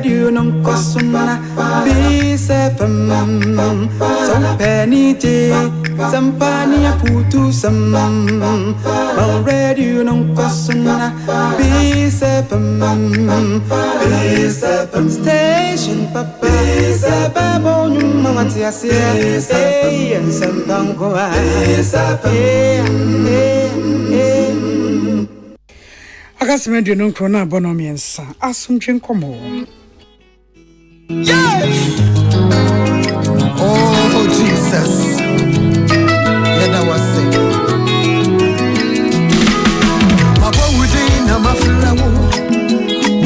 You non cosuna bisa fam some penny tea some pani futu some already you non cosuna bisa fam station papa bisa babon mawati asia say and some bango Akasimedi no krona bonomiensa Asomdwee Nkomo. Yeah! Oh, Jesus. Yeah, that was it. Papa Woody, Namaflawo.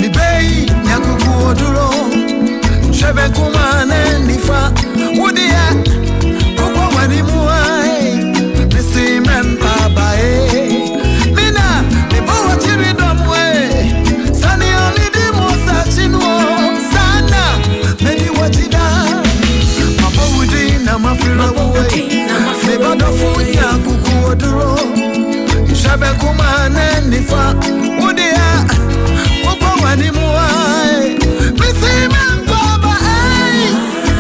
Mi bay, Yakubu Oduro. Shebe Kumane, Nifa. Woody, Papa Wanimuai. Missy Man, Papa, Mina, the Boa Chiridomwe. Sunny only the most Chinwo. Many what it does, Papa Woody, Namafila, Nebada Fuya, Kuku Oduro, Shabakuman and Nifa, Woodia, Papa Wanimua, Missy Man Baba,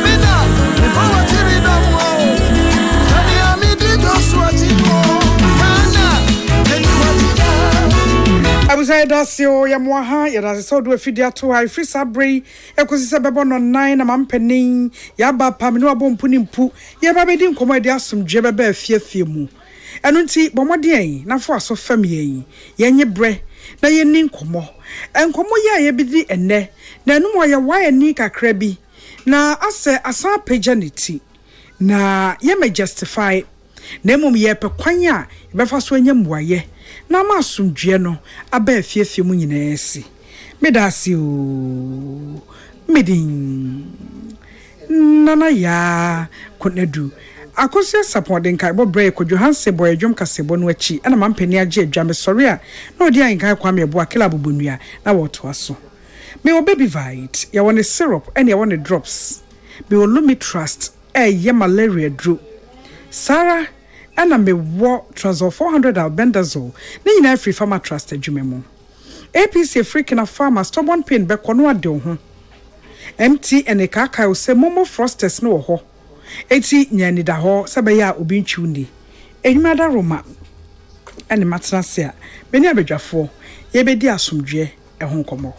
Mina, the Power Tiridamo, Sunny Amidi, Joshua, Sana, many what it does. I was saying that's your Yamaha, yet so do a fidya to I free sabri, Ecosisa Babon on 9 a mampening, Yaba Pamino Punimpu, Yababedin Comedy Asomdwee Bebe Fiamu. And unti Bomadier, na for so family, Yanye bre, na ye Nkomo, and Komo ya bidi ene, na no ya wire nika crabby, na ase asa pajanity, na ye may justify, Nemum ye pe kwanya, befa so nyamwaye. Na ma Asomdwee no aba afiafie mu nyina esi medasi o medin nana ya Konadu akosia sapodin kai bo break Johanse boy adwom kasebo no achi na mampani age adwame sori a na odi an kai kwame ebo akela bobonua na woto aso me o baby vite ya wone syrup and ya wone drops me o lumi trust ye malaria dro Sarah Ana me wo transfer 400 albendazole ni nyina free farmer trust adwumemu APC freaking a farmer stubborn pain be kono ade ho MTN e kaka o se momo frosters no ho eti nyani da ho se be ya obi ntwundi enwada roma ene matrase a be ni abedwafo ye be di Asomdwee e ho nkomo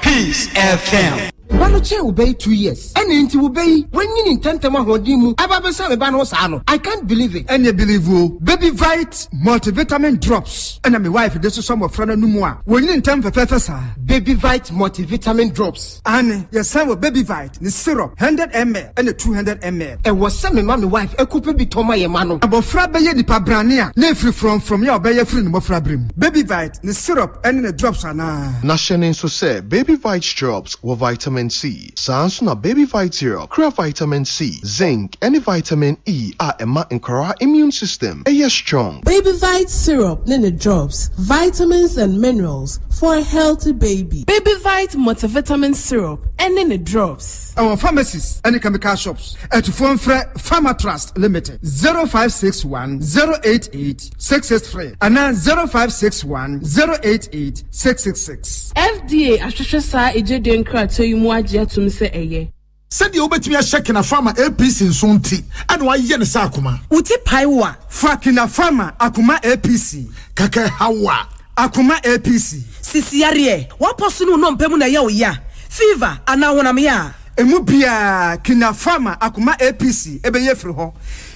Peace FM. Banoche obey 2 years. And inti obey when you intend to mahodimu. Ababesa bano sano. I can't believe it. And you believe you Baby Vite multivitamin drops. And my wife this is some of friend numwa. When you intend for professor. Baby Vite multivitamin drops. And your son with Baby Vite, the syrup 100 ml and the 200 ml. And was some mommy wife a couple be toma yemano. About frabaye di pabrania. Ne free from your bayer free no frabrim. Baby Vite, the syrup and the drops are na. National so say Baby Vite drops with vitamin C. Sansuna Baby Vite syrup, crea vitamin C, zinc, and vitamin E are emma nkora immune system. Yes strong. Baby Vite syrup, nene drops, vitamins and minerals for a healthy baby. Baby Vite multivitamin syrup and nene drops. Our pharmacies and chemical shops at phone Pharma Trust Limited 0561 088 663 and now 0561 088 666. FDA ashwhwɛ saa ejede nkrato yi mu agye atum sɛ ɛyɛ. Said you bet me a check in a farmer APC in Sunti, and why yen sakuma. Uti paiwa, fucking a farmer, Akuma APC, Kaka Hawa, Akuma APC. Sisiarie, what possible no pemuna ya? Fever, and now when I'm here. Emubia, kina farmer, Akuma APC, ebeye friho.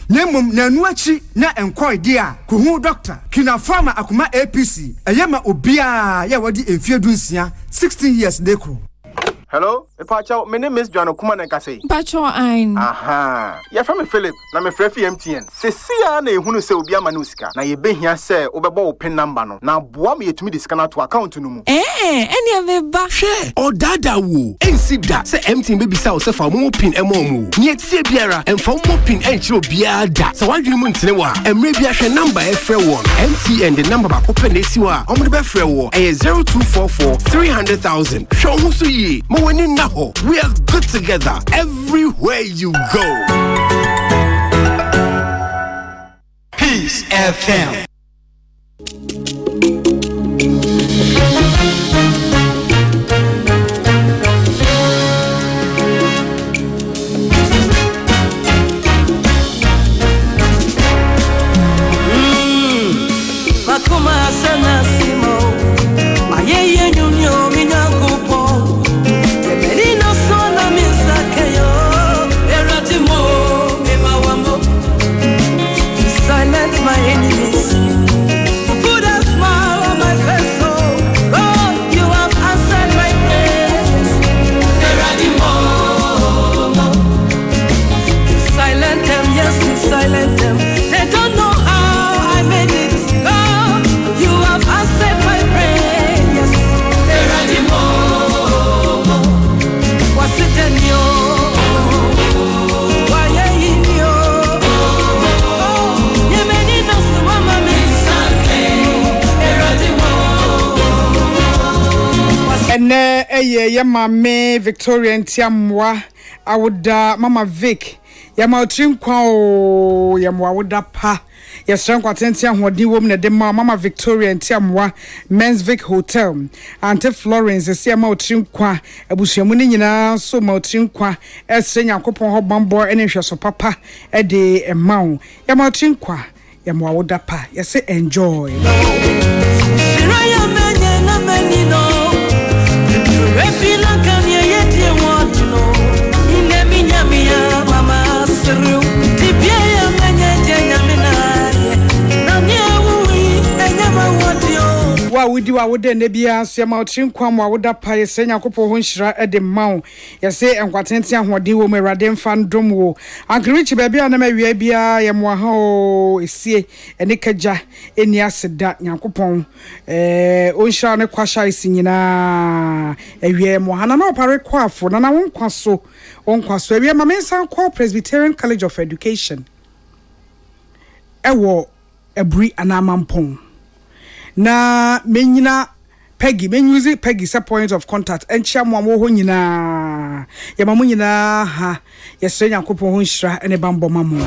Nemum nanuachi na enquire dia, kuhu doctor, kina farmer Akuma APC, ayama ubia, ya wadi enfieduncia, 16 years dekro. Hello, Pacho, my name is John Okuman and Kase. Pacho, I'm. Aha, you're from Philip, I'm a Frefi MTN. Cecilia, who say Ubia Manuska. Now you be here, say, Obabo pen number. Now, Boami to me this scanner to account to no. Any of the back share or dada woo. Ain't see that, say MTN baby south for more pin and more. Yet see Biara and for more pin and show Biada. So why do you want to know? And maybe I shall number F1 MTN the number back open this you are on the best war a 0244 300,000. Show who so ye. When in Naho, we are good together everywhere you go. Peace FM. ye mama Victoria Ntiamwa awuda mama Vic ya ma otrim kwa o ya mo awuda pa ya sran kwatenti ahodi wom na de mama Victoria Ntiamwa Men's Vic Hotel Auntie Florence se ma otrim kwa abusuamu ni nyina so ma otrim kwa esre yakopon ho bambo ene hweso papa e de emawo ya ma otrim kwa ya mo awuda pa ya se enjoy wa wudi wa wode ne bia so ma otrin kwam wa woda pa ye senya kopo ho nhira e de mawo ye se enkwatenti ahode wo merade mfa ndom wo ankrichi ba bia na ma wi bia ye mo ha o esie ene kaja eni aseda nyankopon o nhira ne kwasha isi nyina ewie mo ha na na opare kwafo na wonkwaso ewie ma mensan kwa Presbyterian College of Education ewo ebri anamampon na menyina Peggy menyuzi Peggy sa point of contact enchia mo ho nyina ya mamu nyina ha yesre yakopon ho nhira ene bambo mamu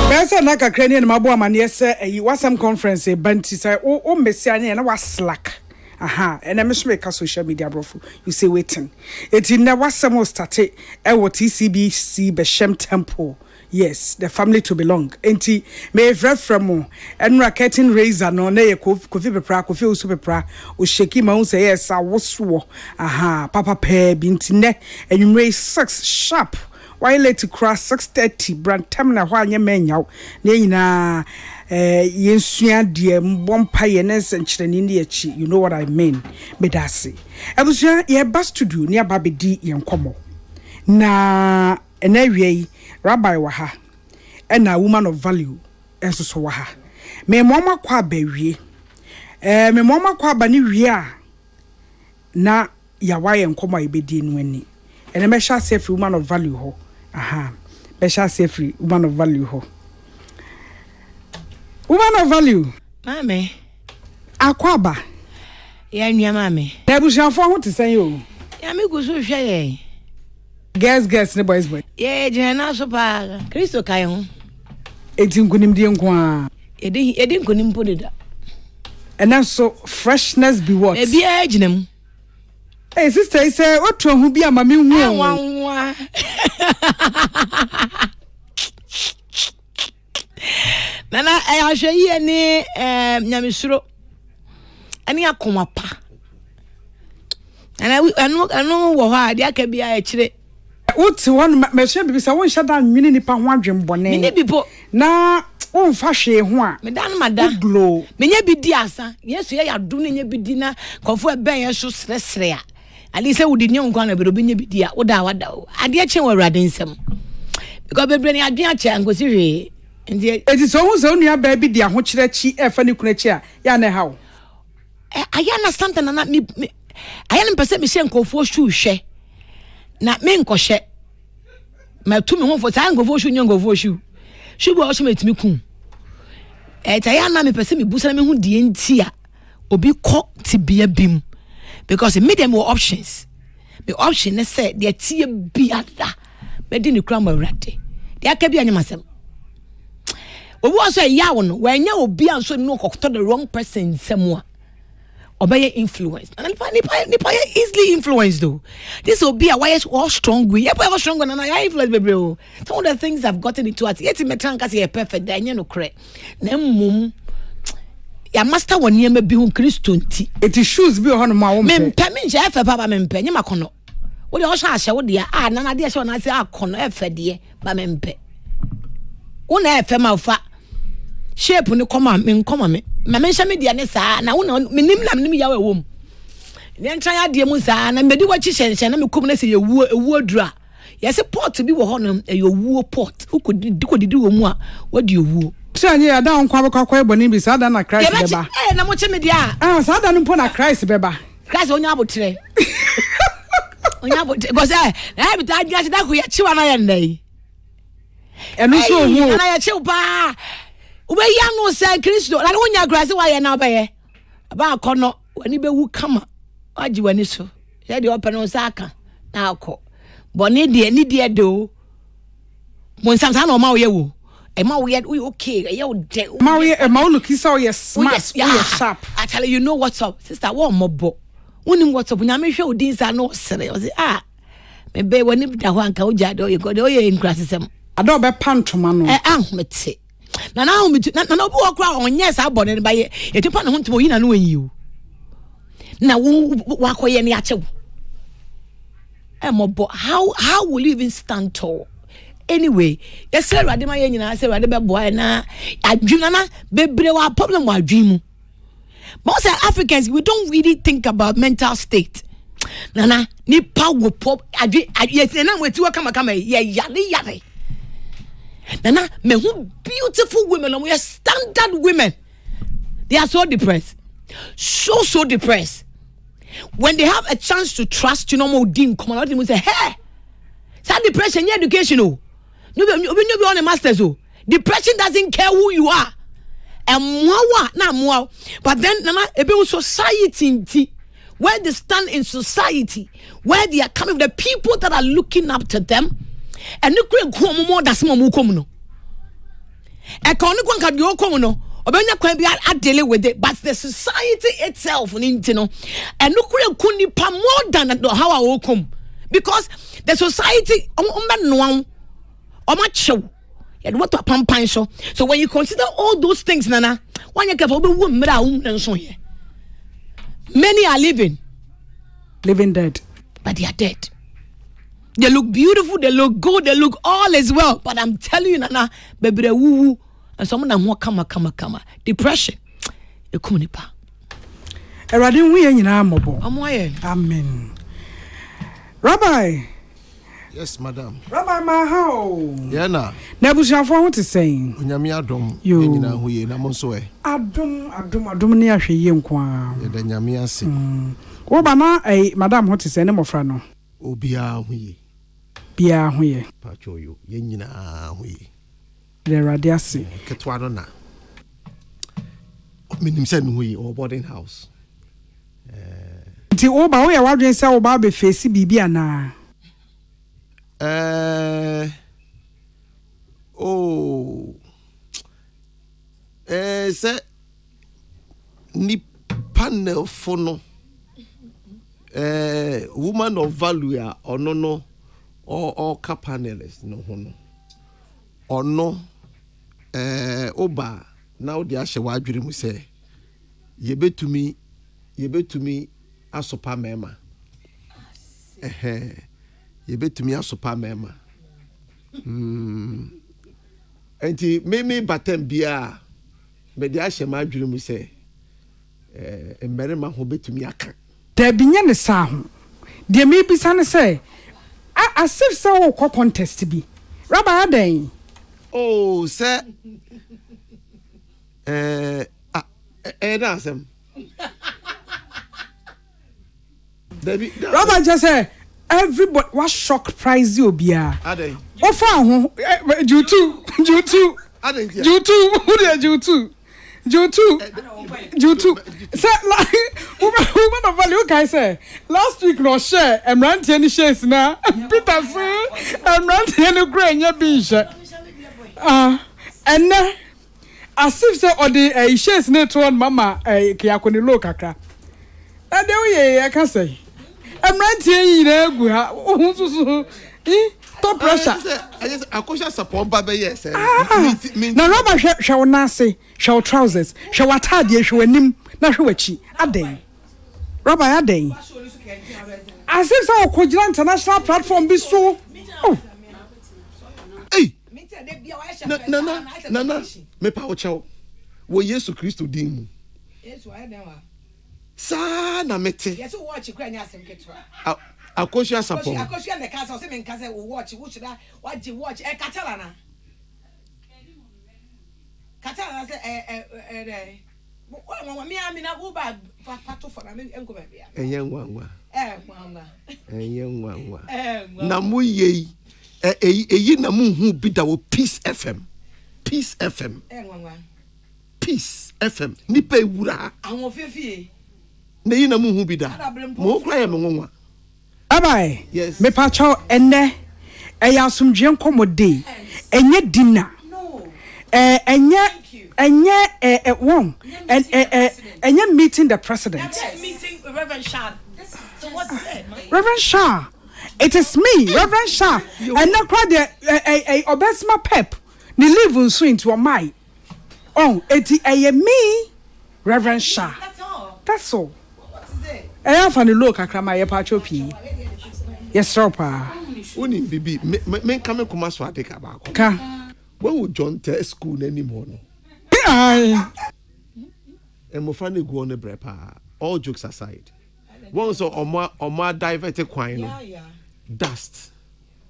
besa na kakra ne mabo amane yese eyi wasam conference banti sai o mesia ne na was slack and I'm sure social media brofu. You say waiting. It in the wasam started TCBC Beshem Temple. Yes, the family to belong. Enti me frefremo and racketing razor no na kofi bepra kofi usu bepra o sheki ma say yes awoswo papa pe binti ne enwumre 6 sharp why let cross 6:30 brand terminal hwa anya menyaw na nyina yensua de mbompa ye nensenkyereni ne yachi you know what I mean bedase abusua ye ba studio ne ababedi ye nkomo na enawie rabbi wa ha na woman of value enso so wa ha me moma kwa bawie me moma kwa ba ne wie a na ya wa ye nkomo ibedi enu ani ene me sha say free woman of value ho be sha say free woman of value ho woman of value mame akwaba ya nua mame na bushafo ho tesen yo ya me gusu hwe ye guess ne boys boy ye jena so pa Kristo kai ho etinkunim die nko a edinkunim podeda and so freshness be what e bia ginam hey sister say otro hu bia ma me hu wanwa nana ahwe yi ni nyamesuro ani akoma pa anu wo ha de aka bia e kire uti won me hwe bibisa won hya da nwini nipa ho adwembone me bipo na won fa hwe ho a me dan mada glow me nya bi di asa yesu ye yadu ne nya bi di na kofo e ben ye so sresre a ali se wudi nyon kwa na be nya bi di a woda wada ade chen wa urade nsem because bebre ni adwen a che angosi hwe ndi eti so hu so nua ba bi di aho kire chi e fa ni kuna chi a ya na hawo I understand na me I am person me say nkofo hwe na me nkɔhye ma tu me ho fo sa nkofo hwe nkofo hwe bo hwe metimi ku ta ya na me person me busa me hu die nti a obi kɔ tibia bim because me dem were options the option is say the tie biada me di ni kra ma wrate de aka bia nyamasem obi also ya wo no wanya obi anso no kɔkɔtɔ the wrong person semwa obey influence and nipa easily influenced though this will be a why all strong we yeah strong and I influence baby some of the things I've gotten into at yet me tranka say perfect da nya no kre na mum ya master won ye ma bi hu Kristo nti it shoes bi ho no ma wo me mpe me nje efe papa me mpe nya makono wo de o sha ahye wo de a na na de hye na say akono efe de ba me mpe wo na efe ma fa shape ni koma me nkoma me ma menhya me dia ne saa na wo na menim lam nim yawo ewom ne ntran ya de mu saa na medi wachi hyenhyen na me kom na se ewu adura yesi pot bi wo ho no ewu pot ukodidi wo mu a wadi ewu Sanye ya da nkwa bakwa eboni bi saa da na Christ beba na mo che me dia saa da no mpo na Christ beba Christ onya abotre onya abotre because na bi ta dia da ko ya chiwa na ya ndai eno so hu na ya chiw pa ube ya no say Kristo na wonya grace wa ye na obaye ba akono wani be wu kama Aji wani so. Said the open osaka. Na ko. But ni die do. Mon samsa no ma wo ye wo. E ma wo ye okay. E wo de. Ma wo look so yes smart. You sharp. Actually you know what's up. Sister, what mobo. Unim what's up. Nyame hwe odin sa no sere. O say me be woni da ho anka wo jade o ye go de o ye inkrasesem. Ado be pantoma no. Ahmete. Na obi okra onye sa abone ba ye. Etipa ne ho ntimo yi na no yi o. Na wo akoye ne achewo. Mobo, how will you even stand tall? Anyway, yes, sir, Radima Yana, say Radaba Boyana, Adjunana, Bebrewa problem with dream. Most Africans, we don't really think about mental state. Nana, ni power pop, yes, and I'm with you, come, yari. Nana, me who beautiful women, and we are standard women. They are so depressed. So depressed. When they have a chance to trust, more Dean Konadu will say, hey, sad depression, your education. You be on a master's. Depression doesn't care who you are. And but then, a society, where they stand in society, where they are coming, the people that are looking up to them, and you create more that's more common. A conic can be common. I deal with it, but the society itself, and no kunipa more than how I will come because the society what to pampan show. So when you consider all those things, Nana, when you get many are living dead, but they are dead. They look beautiful, they look good, they look all as well. But I'm telling you, Nana, baby, the woo. And someone that more kama depression. You come nipa. Eradin we nyina mobo. Amen. Rabbi. Yes, madam. Rabbi Mahao. Yana. Nebusiafo what is saying? Onyame adom. Nyina huye na monso e. Adom ne ahwe ye nkoa. Ye da nyame ase. Wo ba na madam what is saying ne mofra no. Obia huye. Bia huye. Pacho yo. Ye nyina huye. The radiasi. Ketwano na. Minim se no yi or boarding house. Ti o ba wo ya wadwen se wo ba be face bibi ana. Se ni panel fono. Woman of value or no or ka panelists no hono. Or no oba now the ashe wadwiri mu say yebetumi asopa mema yebetumi asopa mema enti me batem bia me the ashe madwiri mu say mmerema ho betumi aka da binya ne sa ho de me bisa ne say asif sa wo contest bi Rabbi Aden. Oh, sir. That's him. Rabbi just say everybody what shock prize you be a. Aden. Oh, found you too. Who did you too? Say like woman of value guys say last week no share and rant any shares now. Peter say and rant any grain ya be share. And as if say or the shares net one mama kiakoni low kakra. And then I can say and rant here gu ha top pressure. I just akosha support baba yes. Na Rabbi shall not say shall trousers shall atade shall nim na hwechi aden Rabbi aden as if so Kojira international platform be so hey nana me pa ochawo wo Yesu Kristo din mu Yesu aden wa sa na mete Yesu watch kra nya asem ketwa akosha support akosha na kasa se me nkasa wo watch wo chira watch katala na katala say mama mi amina go ba pato for na me enko ba bia enyenwanwa enyenwanwa na mu yei eyi na mu hu bi da wo Peace FM enwanwa Peace FM nipa ewura awon fefie na yi na mu hu bi da mo kra ya me ngonwa abai yes me pa cho enne eya asomdwe Nkomo day enye dinner enye one and enye meeting the president meeting Reverend Shah. So what's that? Reverend Shah, it is me, Reverend Shah, and not quite a obesma pep. Ni live unso into my. Oh, it is me, Reverend Shah. That's all. That's all. What is it? I have a look at my pachopi. Yes, Ropa. Uni bibi me come kuma so ade ka ba ko. Ka. When we John tell school anymore no. Ai. Emo fa na go on brepa. All jokes aside. Once or divert kwan no. Dust.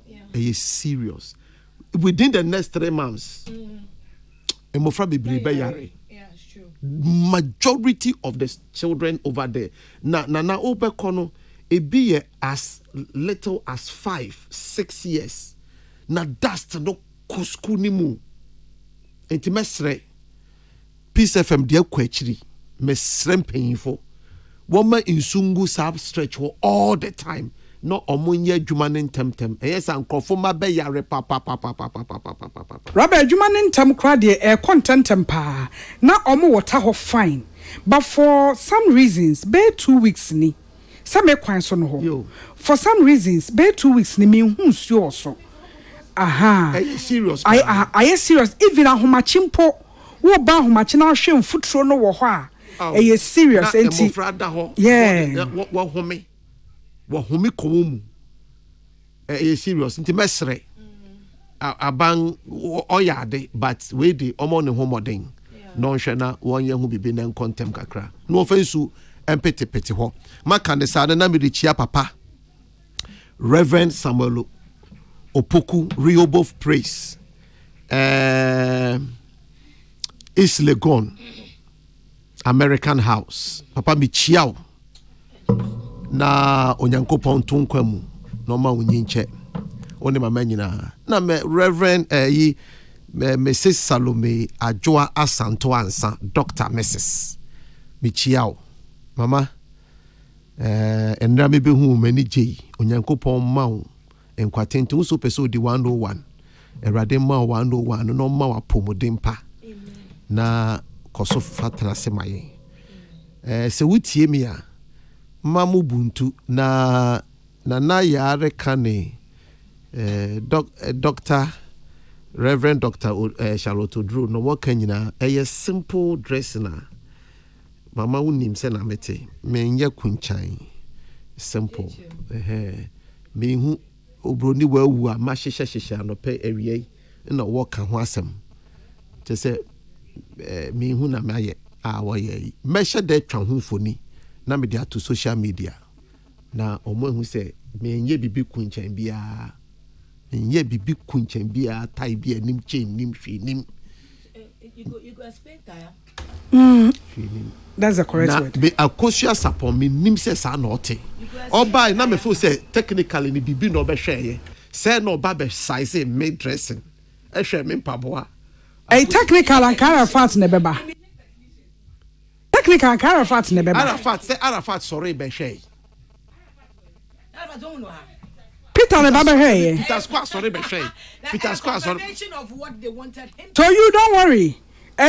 Yeah. It is serious. Within the next 3 months. Emo fra bebre be yare. Yeah, it's true. Majority of the children over there. Na ope kono it be as little as 5-6 years. Na dust no kusku ni mu. Enti mesre Peace FM dia kwachiri mesre mpanyifo. Woma insungu sub stretch all the time. No omunye adwuma ne ntemtem. Yes ankofo ma be yare pa. Rabbi adwuma ne ntem kra de contentem pa. Na omo water ho fine. But for some reasons, be 2 weeks ni. Some kwan so no ho. For some reasons, be 2 weeks ni me hu suo so. Aha. Are you serious? I serious. Even ahomachimpo wo ba ahomachi na hwe mfutro no wo ho a. Are serious enti. Yeah. Wo home komu. Are serious enti mesre. Abang oyade but we dey omo ne homoden. No hwe na won ye hu bibi na kontem kakra. No offense empete ho. Maka ne sa na me de chia papa. Reverend Samuel Opoku Rehoboth Praise. East Legon American House. Papa mi chiao. Na onyankopon tonkwamu. No ma unyinche. One mama nyina. Na me Reverend Mrs. Salome Ajoa Asanto Ansa. Dr. Mrs. Mi chiao. Mama enra me be hu mani je onyankopon mawo enkwatente wo so pese odi 101 erade ma 101 no ma wa pomodin pa na koso fatana semaye se wutie mi a mamu buntu na yare kane Dr. Reverend Dr. Charlotte Odro no waka nyina simple dress na mama unim se na mete menye kunchan simple me hu obroni wawu a ma hyehyehye anope awie na woka ho asem te se me hu na maye a woye meshe de twa ho foni na me dia to social media na omo hu se menye bibi kunchan bia menye bibi kunchan bia tai bia nim chen nim hwe nim you go explain tire. That's the correct word. Be akosua sapon me nim se sa na ote. Oba na me feel say technically ni bibi no be hweye. Say no ba be size me dressing. E hwe me mpaboa. Technical and Arafat ne beba. Technical and Arafat ne beba. Arafat sorry be hweye. Arafat don't know how. Peter ne baba hweye. Peter squad sorry be hweye. Peter squad sorry. Of what they wanted him. So you don't worry.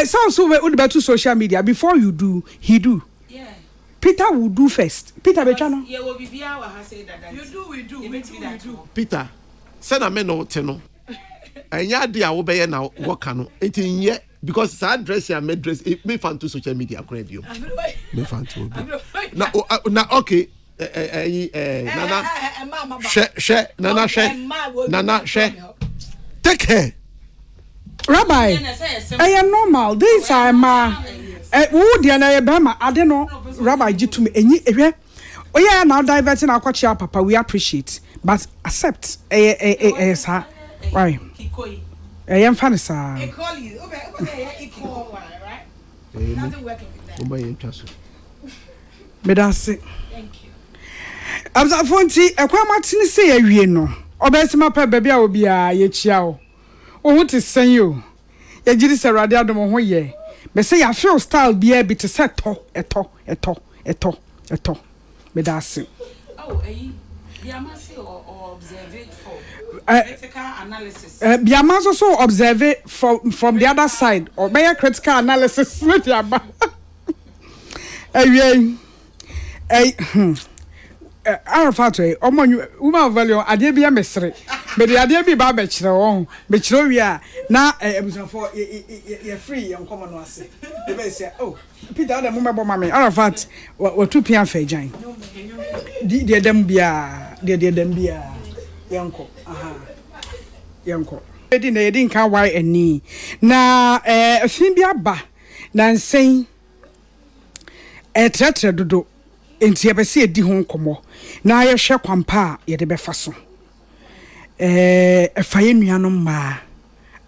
Sounds so would be to social media before you do, he do. Yeah. Peter will do first. Peter Bechano. Yeah, will be our say that. You do, we do. Peter, send a man no teno. And ya dia wo be na work no. Etinye because that dress ya me dress me fan to social media crave you. Me fan to. Na okay. Nana she. Take care. Rabbi, I am normal. This are my wood and I am I don't know. Rabbi, you to me and oh yeah, now diverting our coach, Papa. We appreciate, but accept. Sir, right? I am funny, sir. Right? Nothing working with that. But that's it. Thank you. I'm so funny. I quite much to say you know. Obviously, my baby will be a child. Oh, what is saying you? You did this already. I don't know why. But say I feel style be able to set eto. eto me da ase oh Biamasi or observe it for critical analysis. Biamasi so observe it from the other side or by a critical analysis. Arafat, woman value, Adia be a mystery. But the idea be Babach, Betroria, now for you're free, young common was. They may say, oh, Peter, the moment, mammy, Arafat, what 2 p.m. Fajine. Dear them be a youngko. Youngko. They didn't come why and knee. Now, a thing be a ba, nan saying a treacher do. Enti yebese edi ho nkomo na ye hwe kwampa ye de befa so efaye nuanom ma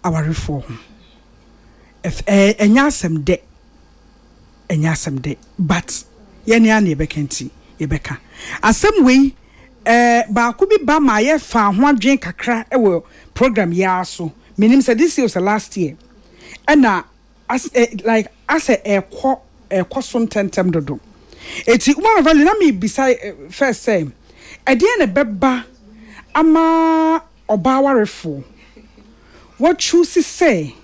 awarefo ho enya asem de but ye ne ana ye bekenti ye beka asem wei ba ko bi ba ma ye fa ho adwen kakra e program ya so minim say this year was the last year and as like as a so ntentem dodo. Eti uma valley na me beside first say e dey na beba ama obawarefo what choose say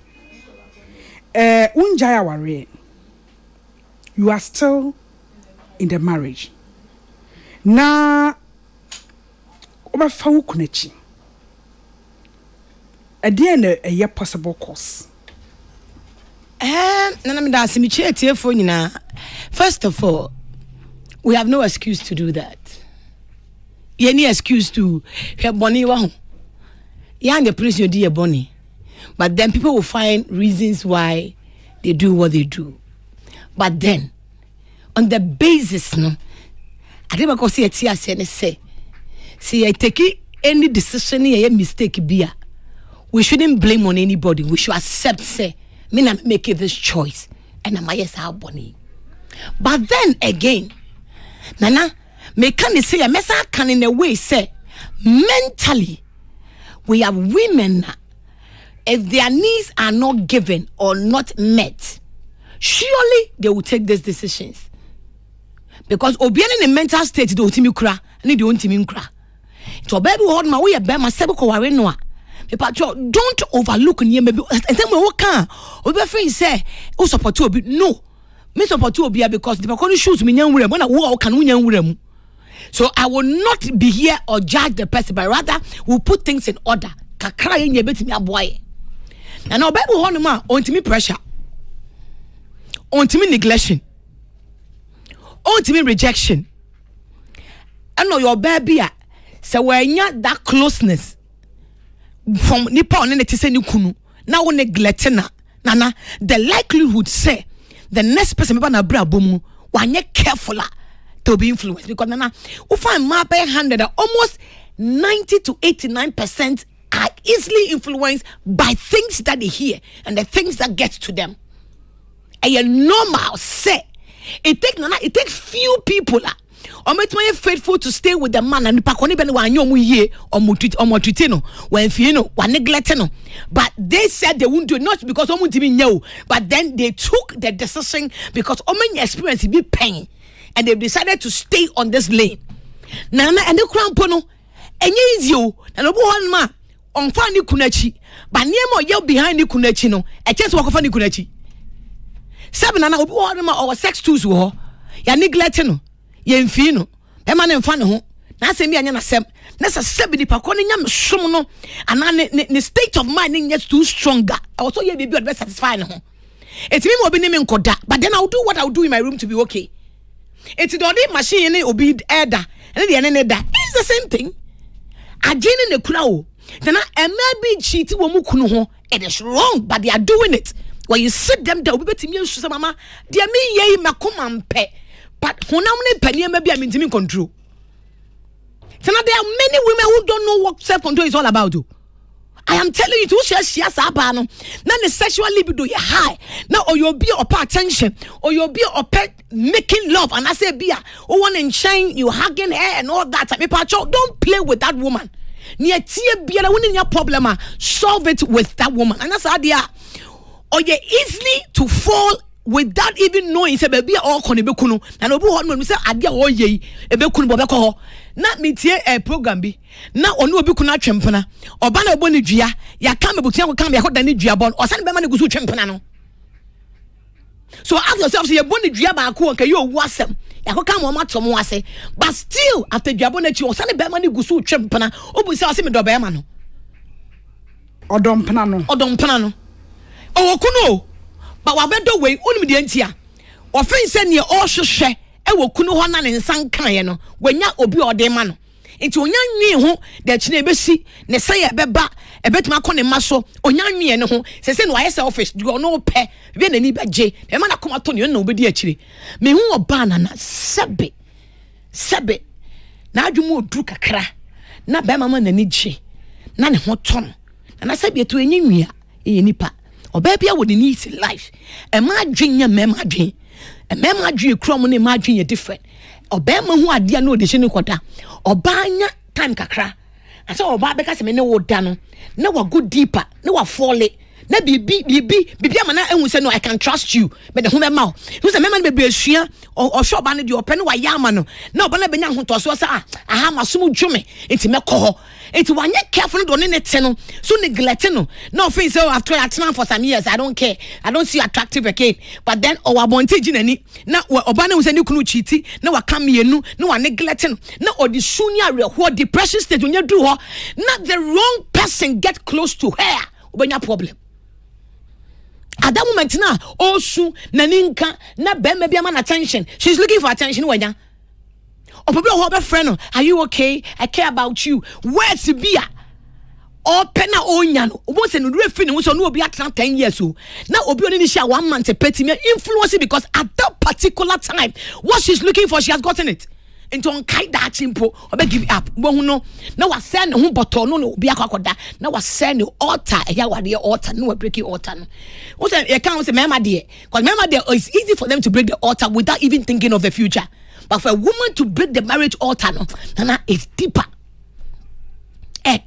unjaya ware you are still in the marriage na obafa wukunachi e dey na a possible cause nana me da asimichi etiefo nyina. First of all, we have no excuse to do that. Any excuse to have money wow. Yeah, the police you do your money. But then people will find reasons why they do what they do. But then, on the basis, no, I never go see a tia say, see, I take any decision, a mistake be. We shouldn't blame on anybody. We should accept, say, me not making this choice. And I'm yes, our money. But then again, Nana, me can say a messa can in a way say mentally we have women if their needs are not given or not met, surely they will take these decisions. Because obiane in a mental state do timi kra, and they won't timi kra. To baby hold my way about myself ko ware no. Don't overlook near maybe and then we can obi friend say o support obi no. Me support you because the person shoes me nyan when I walk can nyan wurem. So I will not be here or judge the person, but rather we'll put things in order. Kakra yen ye betimi aboy. Na no Bible ho no ma ontimi pressure. Ontimi neglection. Ontimi rejection. And no your baby say when that closeness from nipa on ne tese ni kunu na wo neglect na nana the likelihood say the next person me ba na bra bomu wanye careful to be influenced because nana we find my by 100 almost 90 to 89% are easily influenced by things that they hear and the things that get to them. And you normal say it takes few people or make me faithful to stay with the man and the pakoni ben wa anyo mu ye or mo treat no when you know wa neglect no, but they said they won't do it not because omo ntimi nya, but then they took the decision because omo experience be pain and they decided to stay on this lane. Nana and the crown pono enye easy o na no bo hon ma on fa ni kunachi but niemo ye behind ni kunachi no e chance wo ko fa ni kunachi seven nana obi hon ma or sex tools wo ya neglect no ye mfi no e ma ne mfa ne ho na asem bi anya na sem na se sebi pa ko ne nyam som no ana ne state of mind ne gets too stronger I also ye be be satisfy ne ho etimi mo obi ne me nkoda but then I will do what I will do in my room to be okay. It's the machine ne obi elder and the ne da it's the same thing agene ne kura o then maybe cheat wo mu kunu ho it is wrong but they are doing it when you sit them down obi betimi nsu mama dia me ye makoma mpe but honam ne panie ma bia mentimi control. So now there are many women who don't know what self-control is all about. I am telling you to share sabano. Now the sexual libido is high. Now or you'll be up attention or you'll be up making love and I say beer or one in shine you hugging her and all that. Don't play with that woman. Near tia beer winning your problem, solve it with that woman. And that's how they are. Or you're easily to fall without even knowing say baby all kon be kunu na no be ho no say ade a wo ye e be kunu bo be ko ho na metie program bi na ono obi kunu atwempena oba na ebo ne dua ya ka me butia ko ka me ya ko da ne dua bon o san be ma ne gusu twempena no. So ask yourself, say you born the dua ba ko nke you wasem ya ko ka mo ma to mo ase, but still after dua bon echi o san be ma ne gusu twempena obu say o se me do be ma no odompena no o kunu but wabedo we onim de antia ofin se ne o hwehwe e wo kunu ho na ne nsan kan ye no wanya obi ode ma no nti onya nwi ho de kine ebesi ne se ye beba ebetuma kɔ ne maso onya nwi ne ho se no aye selfish do no pe be na ni beje e ma na koma to ne na obedi akire me hu oba na sebe na adwumu oduru kakra na be mama na ni gye na ne ho ton na sebe to enyi nwi a e nipa oba bia wo ne needs in life e ma adwen ya mem adwen e mem adwen krom ne ma adwen ye different oba ma hu ade na odehye ne koda oba anya time kakra asa oba be ka se me ne wo da no na wa go deeper na wa fall na bibi ama na ehun se no I can trust you but the home ma hu se me ma be asua o sho ba ne de open wa ya ama no na oba na be nya hotoso sa aha masom dwome enti me kɔ enti wa nya careful do ne te no so neglect no no offense so after I turn for some years I don't care I don't see attractive again but then o wa bonte ginani na oba na hu se ne kunu chiti na wa kam yenu na wa neglect no na odi sunya reho depression stage onya du ho na the wrong person get close to her obanya problem. At that moment now, osu na ninka na bema bi ama attention. She's looking for attention wanya. Or probably her friend, are you okay? I care about you. Where's the beer? Or pena onyan. Once and we finish so no be at 10 years so. Now obi only share 1 month petty me influence because at that particular time what she's looking for she has gotten it. Into on kai that chimpo obe give up bo hu no na wa send hu bottle no obi akwakoda na wa send altar ya wade altar no break altar no what you can say mama there because mama there it's easy for them to break the altar without even thinking of the future but for a woman to break the marriage altar no na it's deeper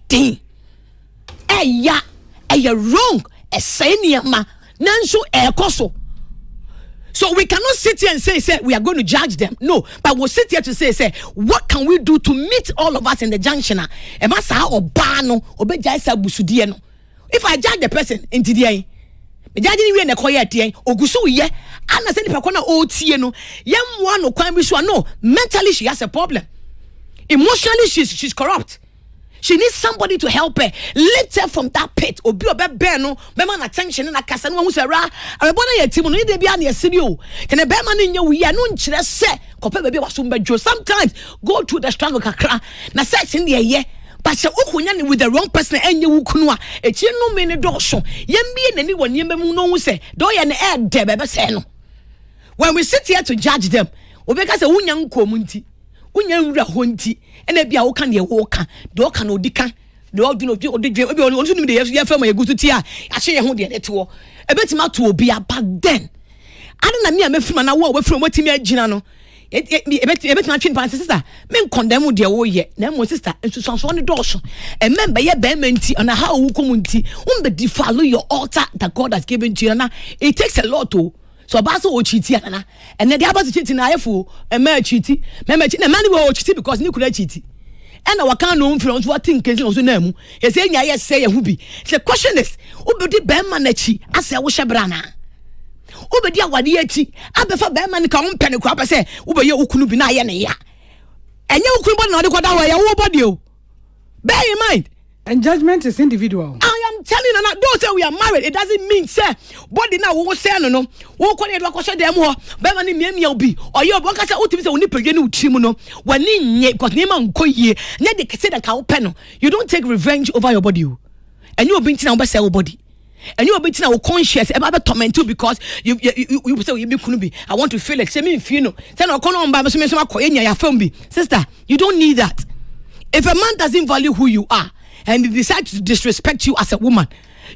thing ya wrong ma nanso ekoso. So we cannot sit here and say we are going to judge them. No, but we'll sit here to say what can we do to meet all of us in the junction? If I judge the person in today, no, mentally she has a problem. Emotionally she's corrupt. She needs somebody to help her, lift her from that pit. Obi obe no, be man attention na kasa no hu se ra. Abona ye timu no ide bia na yesiri o. Kene be man nya wi ya no nkyere se, kope be waso mbadwo. Sometimes go through the struggle kakra. Na search in the ye. But she ukunya ni with the wrong person enye wukunu a. Echi no me ne dosho. Yembie nani won yembe mu no hu se. Do ye ne e de be se no. When we sit here to judge them, obi ka se wunya Nkomo nti. Unya nwura ho nti ena bia wo ka ne wo ka do ka no dika do odu no odedwe obi onu nim de ye fam yegutu ti a ahye ye ho de neto ebetima to obi back then ana na me amefima na wo wafiri mo timi agina no ebetima twin pan sister me condemn de wo ye na mo sister ensusanso ne dosho emember ye be menti na how wo komunti be defile your altar that God has given to you na it takes a lot to. So baso o chiti anana and the abas chiti na ayefo e ma chiti me na mani wo chiti because ni kura chiti and our can no influence what think is also na mu e say nya ye say hu bi the question is obedi be ma na chi ase wo hyebra na obedi awade achi abefa be ma ni ka wo mpene kwa pese wo be ye okunu bi na ye ne ya enye okunu bo na ode kwada wa ye wo body o bear in mind. And judgment is individual. I am telling you, don't say we are married. It doesn't mean say body now we say no. We call it what question them ho. Be mani me obi. Or you won kasa ultimate say oni pege ni uchimu no. Wani nye because name nko ye. Nye de say that ka open no. You don't take revenge over your body. And you obi ntina say your body. And you obi ntina wo conscious e ba be torment you because you say you be kunu bi. I want to feel it. Say me feel no. Say no kono mba so me so makoye nya ya fam bi. Sister, you don't need that. If a man doesn't value who you are and he decides to disrespect you as a woman,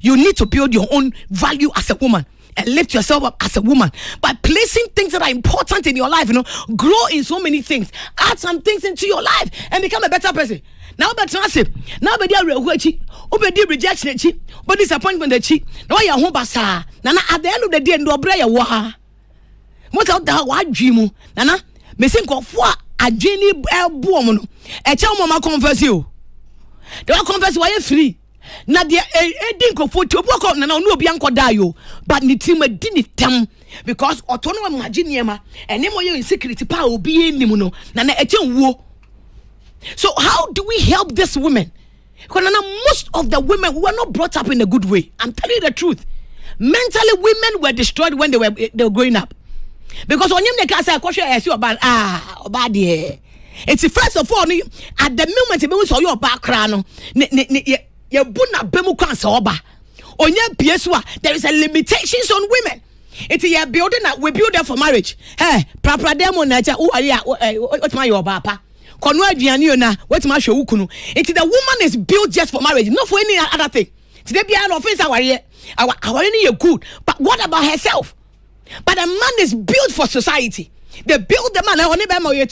you need to build your own value as a woman and lift yourself up as a woman by placing things that are important in your life. Grow in so many things, add some things into your life and become a better person. Now better answer. Now be there rejection but disappointment now you home basa. Now at the end of the day no bra ya wa. Most of the what dream, Nana, me think of what a genie woman. A child mama confess you. They will confess why you're free. Na dia edinko for to work on na no bi anko dayo but ni team dini tam because otono imagine yema ene mo ye security pa obi enim no na echen wo. So how do we help this women? Because most of the women were not brought up in a good way. I'm telling you the truth. Mentally, women were destroyed when they were growing up. Because when you say about it's first of all at the moment you saw your background. You buna bemu kwansa oba. Onye pieswa there is a limitations on women. It's a building that we build them for marriage. Hey, prapra demo nature who are what my your papa. Konwa aduane na what my show ukunu. It's the woman is built just for marriage, not for any other thing. Today be an offense our you good, but what about herself? But a man is built for society. They build the man only by my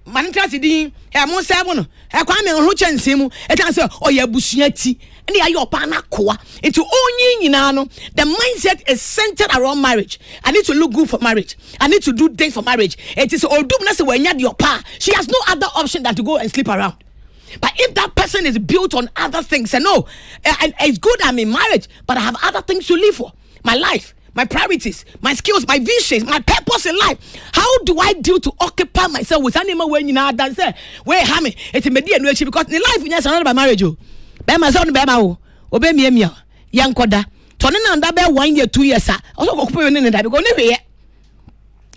manitasi din mo seven kwame ho chansemu say oya busuati and ya your pana koa into onyi nyina no. The mindset is centered around marriage. I need to look good for marriage. I need to do things for marriage. It is odum na se wanya your pa. She has no other option than to go and sleep around. But if that person is built on other things, and no, it's good I'm in marriage, but I have other things to live for. My life, my priorities, my skills, my visions, my purpose in life. How do I deal to occupy myself with animal when you know that say, where hammy, it's a media because in life, yes, not about marriage. Be my son, be my obey me, young Koda. Turning on that 1 year, 2 years, also occupy in that because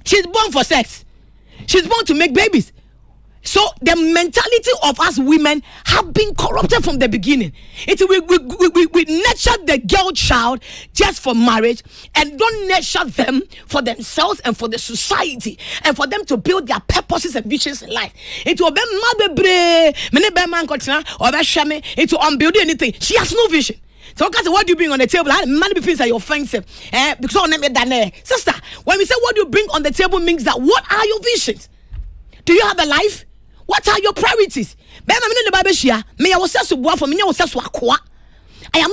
she's born for sex. She's born to make babies. So the mentality of us women have been corrupted from the beginning. We nurture the girl child just for marriage and don't nurture them for themselves and for the society and for them to build their purposes and visions in life. It will be it will unbuild anything. She has no vision. So what do you bring on the table? Many things are offensive. Because sister, when we say what do you bring on the table means that what are your visions? Do you have a life? What are your priorities? I am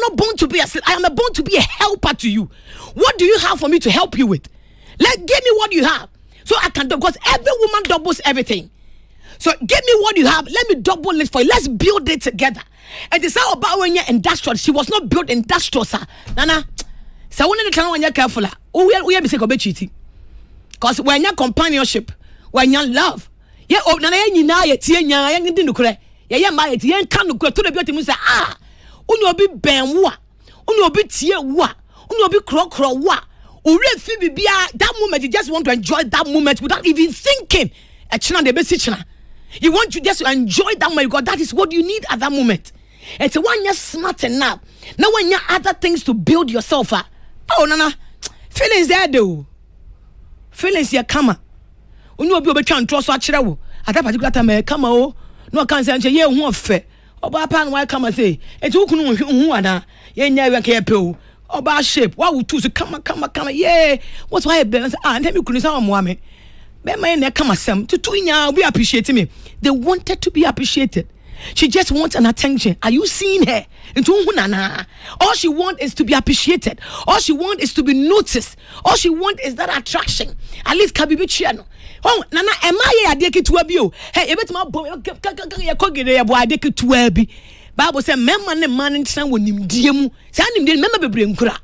not born to be I am born to be a helper to you. What do you have for me to help you with? Give me what you have. So I can do, because every woman doubles everything. So give me what you have. Let me double it for you. Let's build it together. And it's how about when you're industrial. She was not built industrial, sir. Nana. So when you're careful, we have to cheating. Because when you're companionship, when you're love, yeah, oh, na ye nyina ye tie nya ye ndi nukure ye ma ye tie nka nukure to the beauty mu say unu obi ben wo unu obi tie wo unu obi krokro wo ore fi bibia. That moment you just want to enjoy that moment without even thinking e china de be si china. You want to just enjoy that moment because that is what you need at that moment. It's when you're smart enough now when you other things to build yourself up. Oh nana feelings there though, feelings here come. Unu obi obetwa ntro so akere wo at that particular time come o no kan say ye hu ofe oba pa no come say eti ukunu hu ana ye nya we ka pe o oba shape wa wo tu so come yeah what's why be say and me kunu say omo ame be my na come asem to nya we appreciate me. They wanted to be appreciated. She just wants an attention. Are you seeing her? All she wants is to be appreciated. All she wants is to be noticed. All she wants is that attraction. At least can be channel. Oh, Nana, am I a deki to a bio? Hey, if it's my boy, Bible says, "Memman and man and son when him diemu, send him remember bring kura."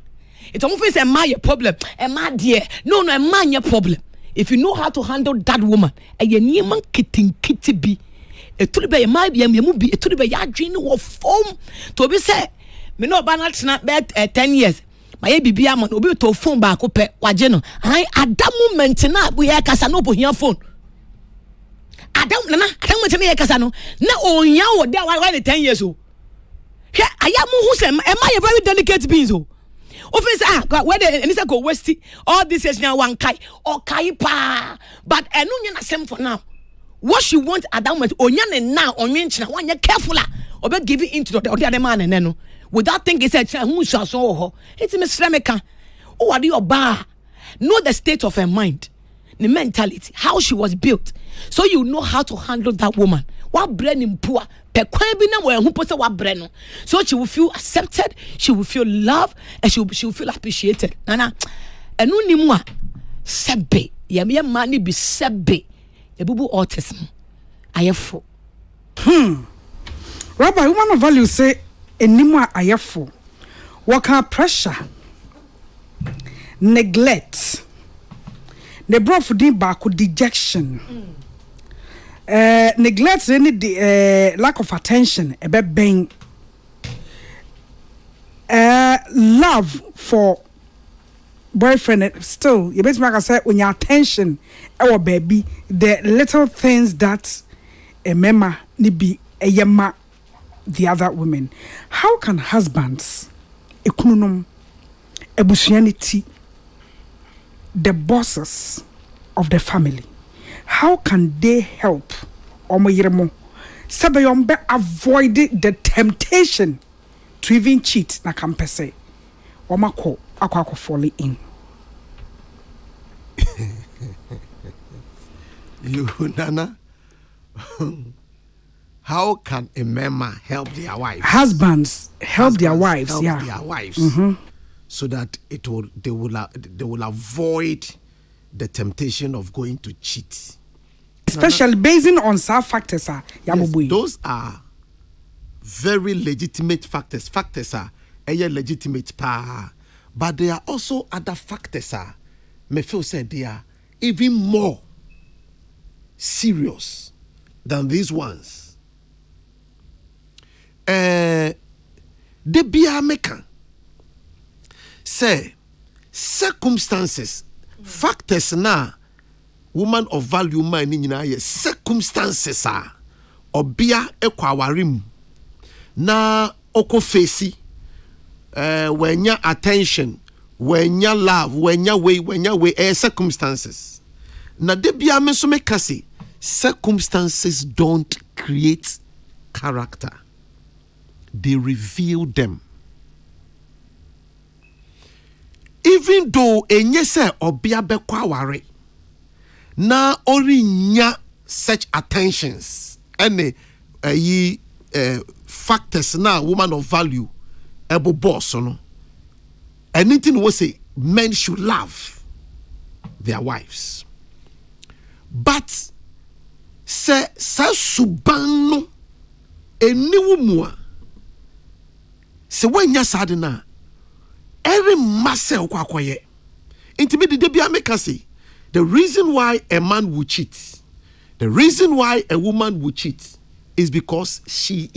It's almost a my problem. Am I dear? No, am I your problem? If you know how to handle that woman, and you need man kitty be. It could be a my be it could be a dream of form to be said. Me no banal snap bed 10 years. My baby man will be to phone back up wajeno. I at that moment na we hear Casano here phone. I don't want to hear Casano. Na on ya there why 10 years old. I am who say am I a very delicate being so? Offense where the and go westy all this is now one kai or kai pa but enu na same for now. What she wants at that moment, onyane now, onyenchina, one you're careful, or be giving into the other man and then without thinking, said, who shall so it's a Miss Remeka. Oh, are you bar? Know the state of her mind, the mentality, how she was built, so you know how to handle that woman. What brain in poor, so she will feel accepted, she will feel loved, and she will feel appreciated. Nana, and no nimwa. sebe ye man ni bi sebe ebubu autism ayefo. Rabbi, woman of value say enimwa ayefo. Waka pressure, neglect, ne brought for din back dejection. Neglect any lack of attention about being love for boyfriend still you best make say when your attention our baby the little things that a mema ni be a yama the other women. How can husbands ekununum ebusuanity the bosses of the family, how can they help omoyiremo sabayombe avoid the temptation to even cheat na kampese omako akwa fall in? You Nana, how can a mama help their wives? Husbands help their wives, help yeah, their wives, so that they will avoid the temptation of going to cheat, especially basing on some factors. Yes, those are very legitimate factors. Factors are legitimate, but there are also other factors. Me feel said they are even more serious than these ones. The beer maker say circumstances, factors na woman of value man in circumstances are obia ekwawarim na oko facey when ya attention, when ya love, when ya way circumstances. Na de bia me so make say circumstances don't create character, they reveal them. Even though enye se obia bekwa ware na orinya such attentions any factors na woman of value ebo boss no, anything we say men should love their wives, but se suban no eniwu mu a se wanya sade na every muscle kwakoye intimate de bia make us say the reason why a man will cheat, the reason why a woman will cheat is because he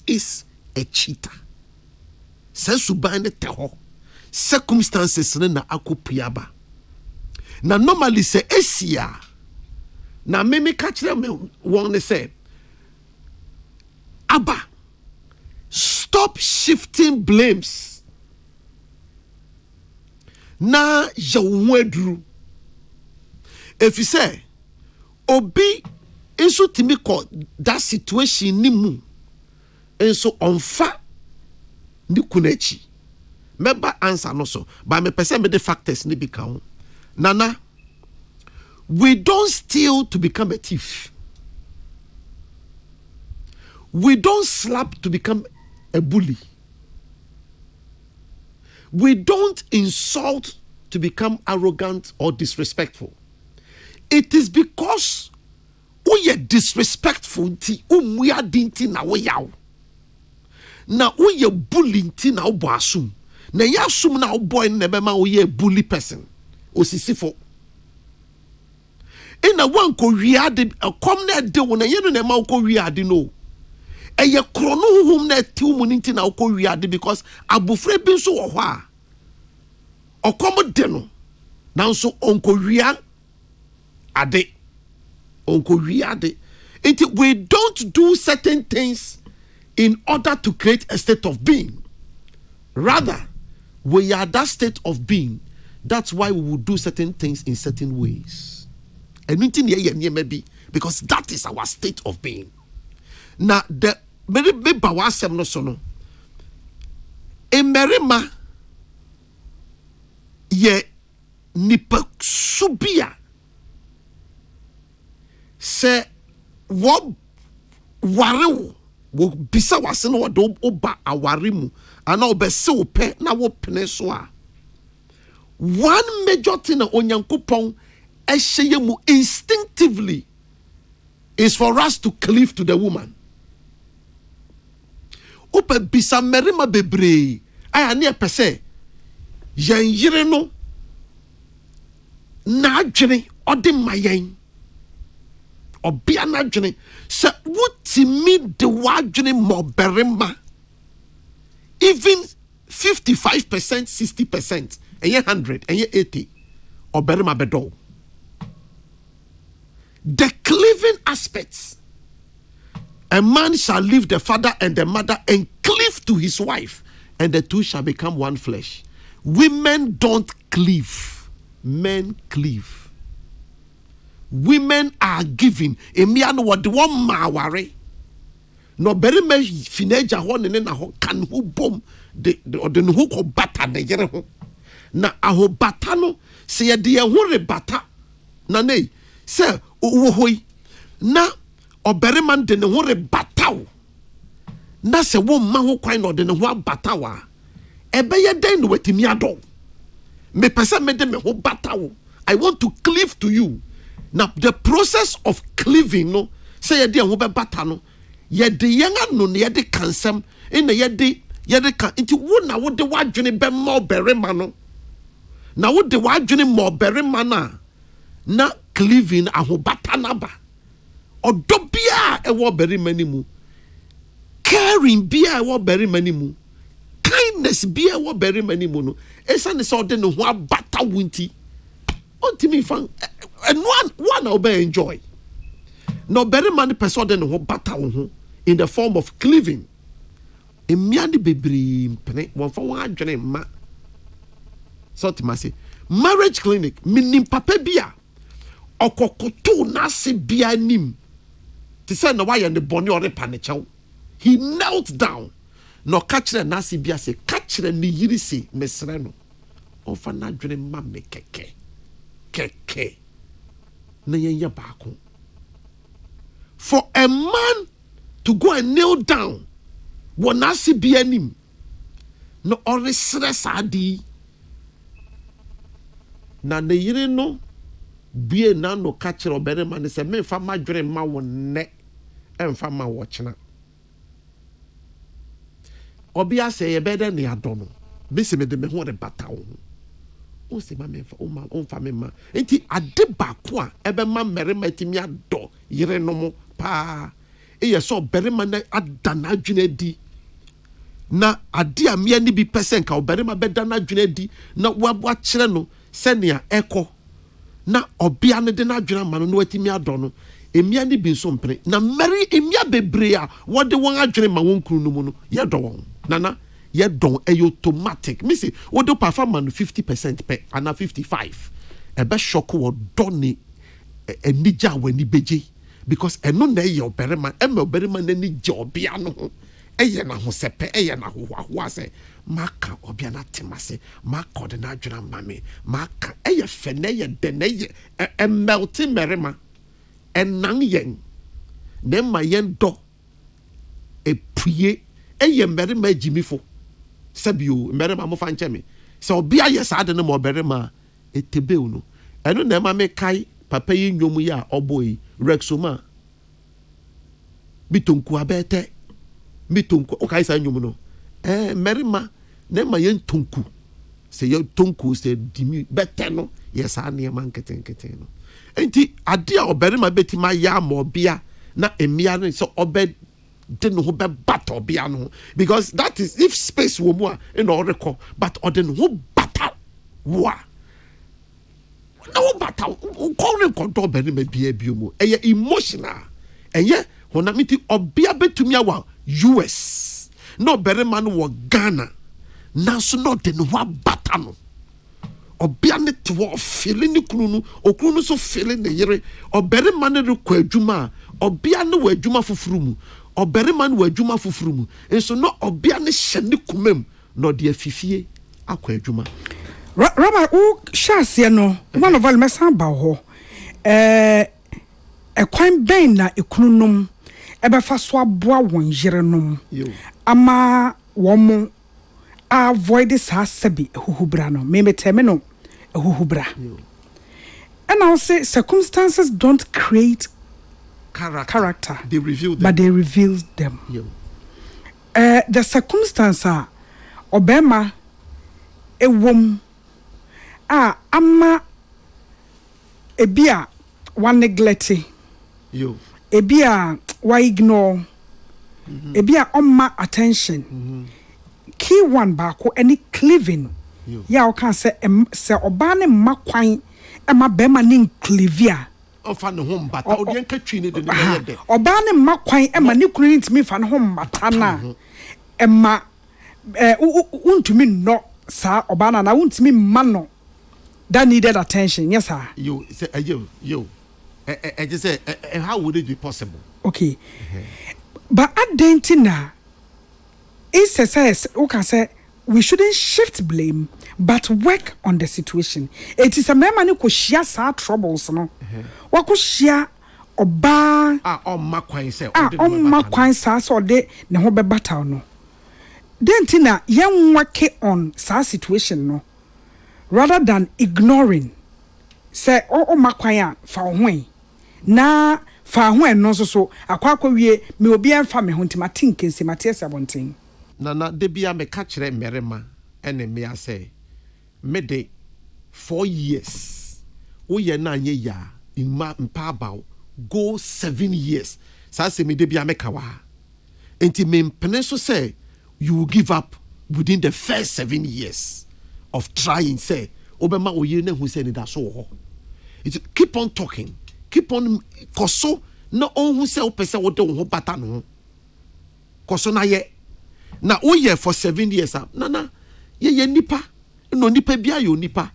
is a cheater. Sesubane teho circumstances na akupiaba na normally say esia na me catch them one say Abba, stop shifting blames. Na yawedru. If you say, Obi, inso timi ko that situation ni mu, inso onfa ni kunechi. Meba answer no so, but me person me the factors ni bika. Nana, we don't steal to become a thief. We don't slap to become a bully. We don't insult to become arrogant or disrespectful. It is because we are disrespectful ti we are dinti na we yaw. Na we are bullying ti na obo asum. Na ya asum na obo en nebema we a bully person. Osisifo. Ina wan ko wiade kom na de wona yenu na ma ko wiade no. Eye krono hum na tiw mu nti na ko wiade because abofre bi so wo ho a okom de no nanso onko wia ade onko wiade. We don't do certain things in order to create a state of being. Rather, we are that state of being. That's why we will do certain things in certain ways. And maybe because that is our state of being. Now, the very big bawasem no sono. Emerima ye nipa subia se wo ware wo bisa wase no do oba aware mu ana obese wo pe na wo pene so a one major thing onyankopon ehye mu instinctively is for us to cleave to the woman. Opa bisa merima bebre aya ne pese yen yire no na adwene ode mayen obia na adwene se wutimi de wadwene mo berima even 55%, 60%, and 100, and 80, or berima bedo. The cleaving aspects. A man shall leave the father and the mother and cleave to his wife, and the two shall become one flesh. Women don't cleave, men cleave. Women are giving. Emiano what the one maware. No berima fineja ho ne na ho kan ho bom de no ho bata ne yere ho. Na aho bata no se ye de ho re bata na nei se wo hoi na oberima de ne ho re bata wo na se wo ma ho kwan no de ne ho abata wa ebe ye den no watimi ado me pese me de me ho bata wo. I want to cleave to you. Now the process of cleaving no say ye de ho be bata no ye de yanga no ye de kansam in ye de kan inti wo na wo de wadwene be mo berima no na wo de wadwene mo berima na cleaving ahobata naba odo bia e wo berima ni mu, caring bia e wo berima ni mu, kindness bia e wo berima ni mu no esa ne so de no ho abata wunti ontimi fan and one obey enjoy no berima ni person de no ho bata wo ho in the form of cleaving. Emiani bebre mpene won fa wan adwene ma so timase marriage clinic minim papa bia okokoto na se bia nim ti say na why the boni ore panechew. He knelt down no kachire na se bia se kachire ni yiri se mesre no on fa na adwene ma me keke na yenya baako. For a man to go and kneel down wona se bia nim no ore stress adi na ne yire no bie na no kachire oberema ne se me fa madwere ma wonne emfa ma wo chena obia se ye beda ne adono bisi me de me ho re bata wo o se ma me fa o ma on fa me ma enti ade ba ko a ebe ma merema timi ado yire no mo pa eye so berema na adana adwene di na ade a me ni bi percent ka berema beda na adwene di na wa kire no senia eko na obia ne de na adwene ma no watimi ado no emia ni bi so mpre na meri emia bebre a wode won adwene ma won kunu no mu no ye do won nana ye don automatic me say wode perform no 50% pe ana 55 e be shock wo do ni enija wani beje because eno na ye oberema oberema na ni je obia no ho eye na ho sepe eye na ho ase maka obia na temase maka de na adwena mame maka eye fene ye de na ye melti merema enan yen dem ma yen do epue eye merema jimifo sabio merema mo fa nche me se obia ye sa de no mo berema etebeu no eno na ma me kai papa yi nyomu ya oboyi rexoma bitonku abete mitonku okay sa nyomu no merima na ma yen tonku se ye tonku se dimi bete no ye sa ne ma nketen no enti ade a oberima betima ya ma obia na emia no so obed de no ho be bata obia no because that is if space wo mu a in all record but ode no ho bata wa no bata ko ne konto oberima bia mu eye emotional eye hona miti obia betumi awa US no berima no wo Ghana na so no de no ho bata no obia ne to feeling ni kunu no okunu so feeling ne yere oberima ne rekɔ adwuma obia ne wɔ adwuma foforo mu oberima ne wɔ adwuma foforo mu enso no obia ne hyɛ ne kumam no de afifie akɔ adwuma Rabbi o shasie no one of all mesan ba ho ekwan ben na ekununum ebefa so aboa won yerenom ama wo mo avoid sa sabi huhubra no me meteme no ehuhubra. And I'll say circumstances don't create character. They reveal them. But they reveal them. The circumstance are Obama a woman ama ebia one neglected. Ebia why ignore. Ebia oma attention. Key one bako any cleaving. Ya can say obane makwan ema bema nin cleavia. Ofa ne home bata odi enka twini de ne de. Obane makwan ema ni kunu ntimi fa ne home bata na. Ema untumi no sa obana na untumi mano that needed attention. Yes sir. You say I just say how would it be possible? Okay. But Adentina is says okay say we shouldn't shift blame but work on the situation. It is a man who share sa troubles no. Wa ko share oba on makwan say on makwan sa so de ne ho be bata no. Dentina yen work on sa situation no rather than ignoring say o makwan fa ho na fa ho no so akwa wie me obi enfa me ho ntima tinkense mate sabonten na de bia me ka kire merema ene me ase me de 4 years wo ye na anye ya imma mpa bawo go 7 years sa se me de bia me ka wa enti me mpene so say you will give up within the first 7 years of trying say obema oye na hu say ni da so ho it keep on talking keep on koso na on hu say opese wo de wo bata no koso na ye na o ye for 7 years na ye nipa no nipa bia yo nipa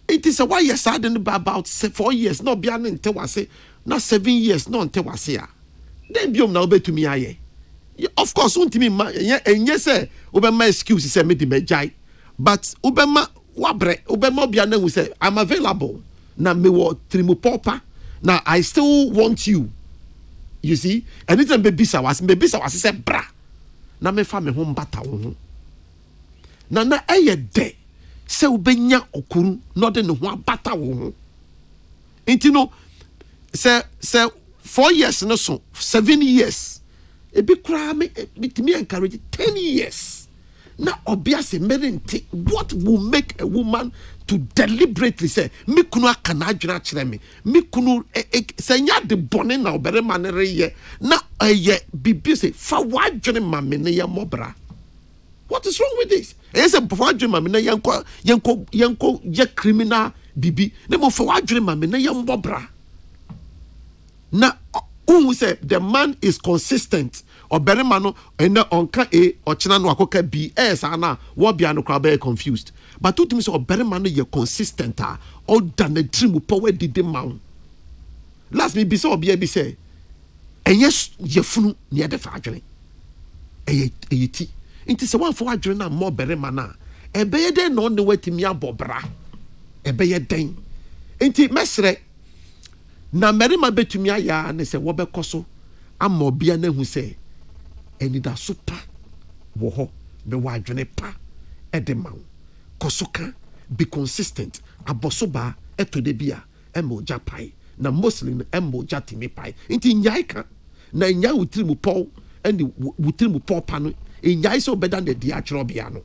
it is a why yes had about 4 years no bia na nte wase na 7 years no nte wase a then biom na obetumi aye of course untimi ma enye say obema excuse say me di mejai but obema wabre obema bia na hu say I'm available na me wo trimu popa now I still want you see anytime baby sa was say bra na me fa me ho mbata wo ho na eye de se ubenya okuru no de ne ho abata wo ho enti no se 4 years no so 7 years e bi kra me encourage 10 years na obia se merenti what will make a woman to deliberately say me kunu aka na adwena kire me kunu se nya de bone na obere manere ye na bibi say fa wadwene ma me ne ye mobra. What is wrong with this? Yes, fa wadwene ma me na yenko ye criminal bibi ne mo fa wadwene ma me na ye mobra. Na who say the man is consistent obere ma no ene onka a ochina no akoka b ana wo bia no kwa be confused. But to me so oberema no ye consistent or than a dream power did ma. Last me be so obia be say yes ye funu near the fadwene ti inti se one for adwene na more berema na e be ye den no ne watimi abobra e be ye den inti mesre na merima betumi aya ne se wo be koso ama obia na hu se enida super wo ho be wa adwene pa e de ma kosoka be consistent abosoba etode bia emo japai na muslim emo jatimi pai inti nyaika na nya wutirimu paul and wutirimu paul pano nyai so better than the actual bia no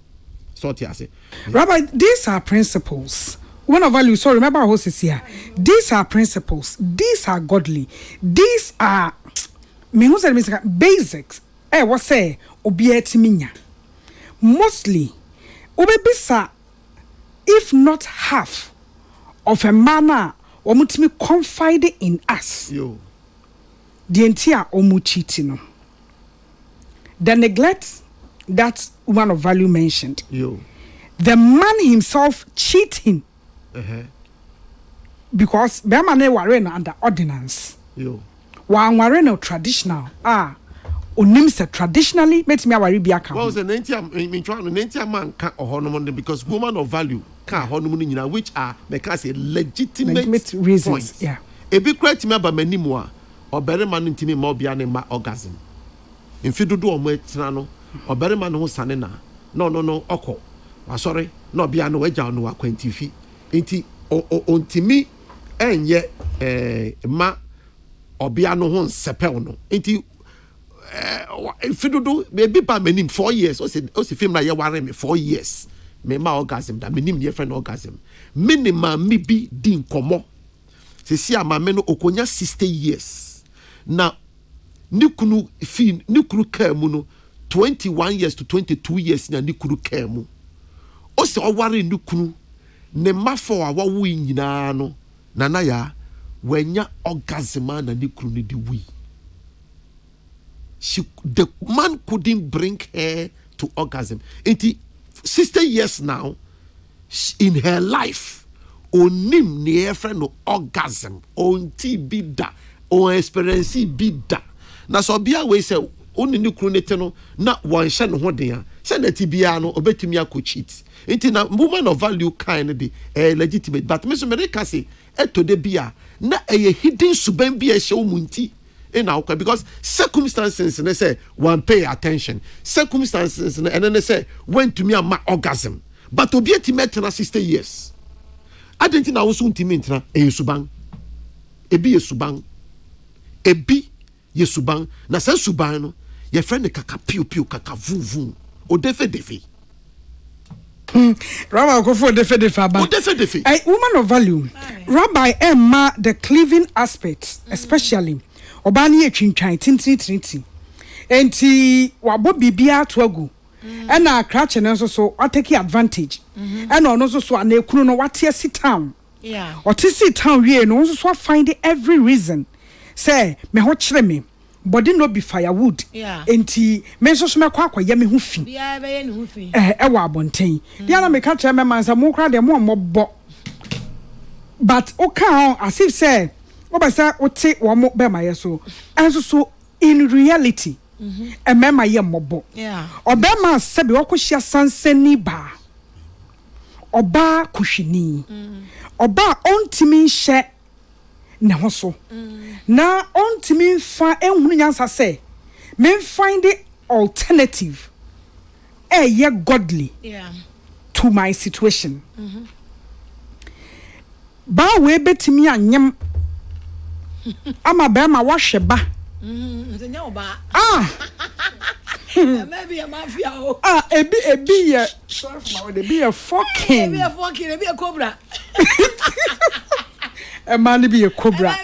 so ti ase. Rabbi, these are principles. One of value, so remember our host is here. These are principles. These are godly. These are basics. What say obietiminya. Mostly obebisa if not half of a manner omutimi confide in us. Yo. The entire omuchitino. The neglect that one of value mentioned. Yo. The man himself cheating. Because Bemane warena under ordinance. Yo. Wa warena traditional. Onimse traditionally met me awari biaka. Well, the nentia man can honor because woman of value can honor which are because a legitimate reasons. Points. Yeah. A big credit me about many more or better man intimi more beyond my orgasm. In fidu do on trano or better man who sanena. No, oko. Sorry, no beyond no eja no acquaintifi. Inti ontimi enye ma obia no ho nsepel no. Inti fidudu baby pa menim 4 years. O se film na ye ware me 4 years. Me ma orgasm da menim ne friend orgasm. Minima mi bi di Nkomo. Se si ama me no okonya 60 years. Na nikunu kemu no 21 years to 22 years na nikunu kemu. O se oware nikunu ne mafo a wawo nyina no nana ya wenya orgasm na nikunu ni di wi. The man couldn't bring her to orgasm. 60 years now in her life onim ne friend no orgasm on bida on experience bida na so bia we say oni ni kronete no na won hye no ho den a say na tibia no obetumi akochit enti na woman of value kind de legitimate but me so me ka say eto de bia na hidden suban bia hye wo munti because circumstances they say one pay attention circumstances and then they say when to me a orgasm but to be a timetana 60 years I didn't think I was soon timetana suban ebi yesuban na sa suban no your friend the kaka piu kaka vum o defe Rabbi go for defe a woman of value Rabbi Emma the cleaving aspects especially Obani etwintwan tintintinti enti wabo bibia to agu and na cratch and so take advantage and no so na ekunu no wate sit town or to sit town we no so find every reason say me ho kire me body no be firewood enti me so me kwa ya me ho fi bia be ye ne ho fi wa abonten bia na me ka kire me mansa mo kra de mo mobbo but o kan as if say obasa ote wo mo be ma yeso enso so in reality e mema ye mobo obema sebe wokohia sansani ba oba kuhwini oba ontimi hye ne ho so na ontimi fa ehunu nyansa se me find the alternative ye godly to my situation ba we betimi anyem ama ba ma wahwe ba maybe a mafia ebi ye sorry for my be a fucking ebi a cobra e man be a cobra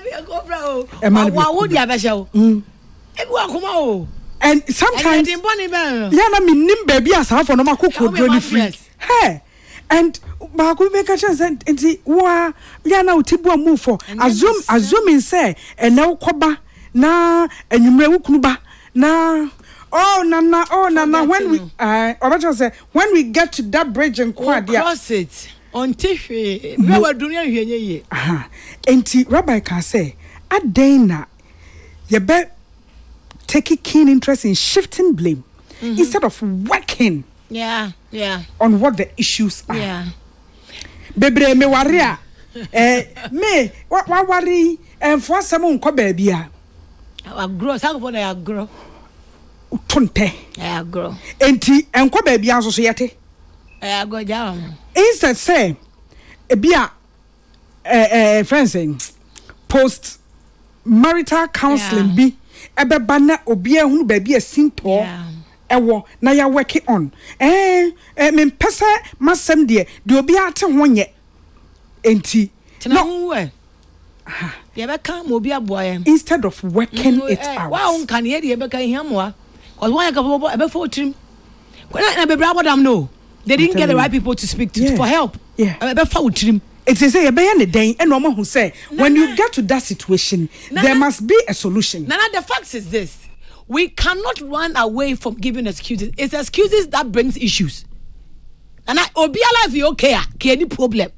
wa wo dia be show ebi wa koma o and sometimes yeah na me nim baby asafo no makoko dro ni free hey and ba go make a chance enti wa ya na utibu amu for assuming say ena ukoba na enyumre wukunu ba na nana when we say when we get to that bridge and quad cross it on tifi we wa dunia hwenye ye enti rabbi can say adena ye be take keen interest in shifting blame instead of working on what the issues are bebre me ware a me wa ware enfo asem nko ba bia agro sanko na agro tonte agro enti enko ba bia so yete agro jam instead say bia friends post marital counseling bi ebeba na obi ehunu ba bia sinto ewo na ya working on me pesa masem de obi ate ho nye enti no ya be kan mo obi aboa instead of working it out wa on kan ye de be kan hiamoa cause one ka bobo e be for trim na be bra bodam no they didn't get the right people to speak to for help e be for trim it is say you be ne den and no who say when you get to that situation there must be a solution. Nana, the fact is this: we cannot run away from giving excuses. It's excuses that brings issues. And obi alive you okay? Any problem?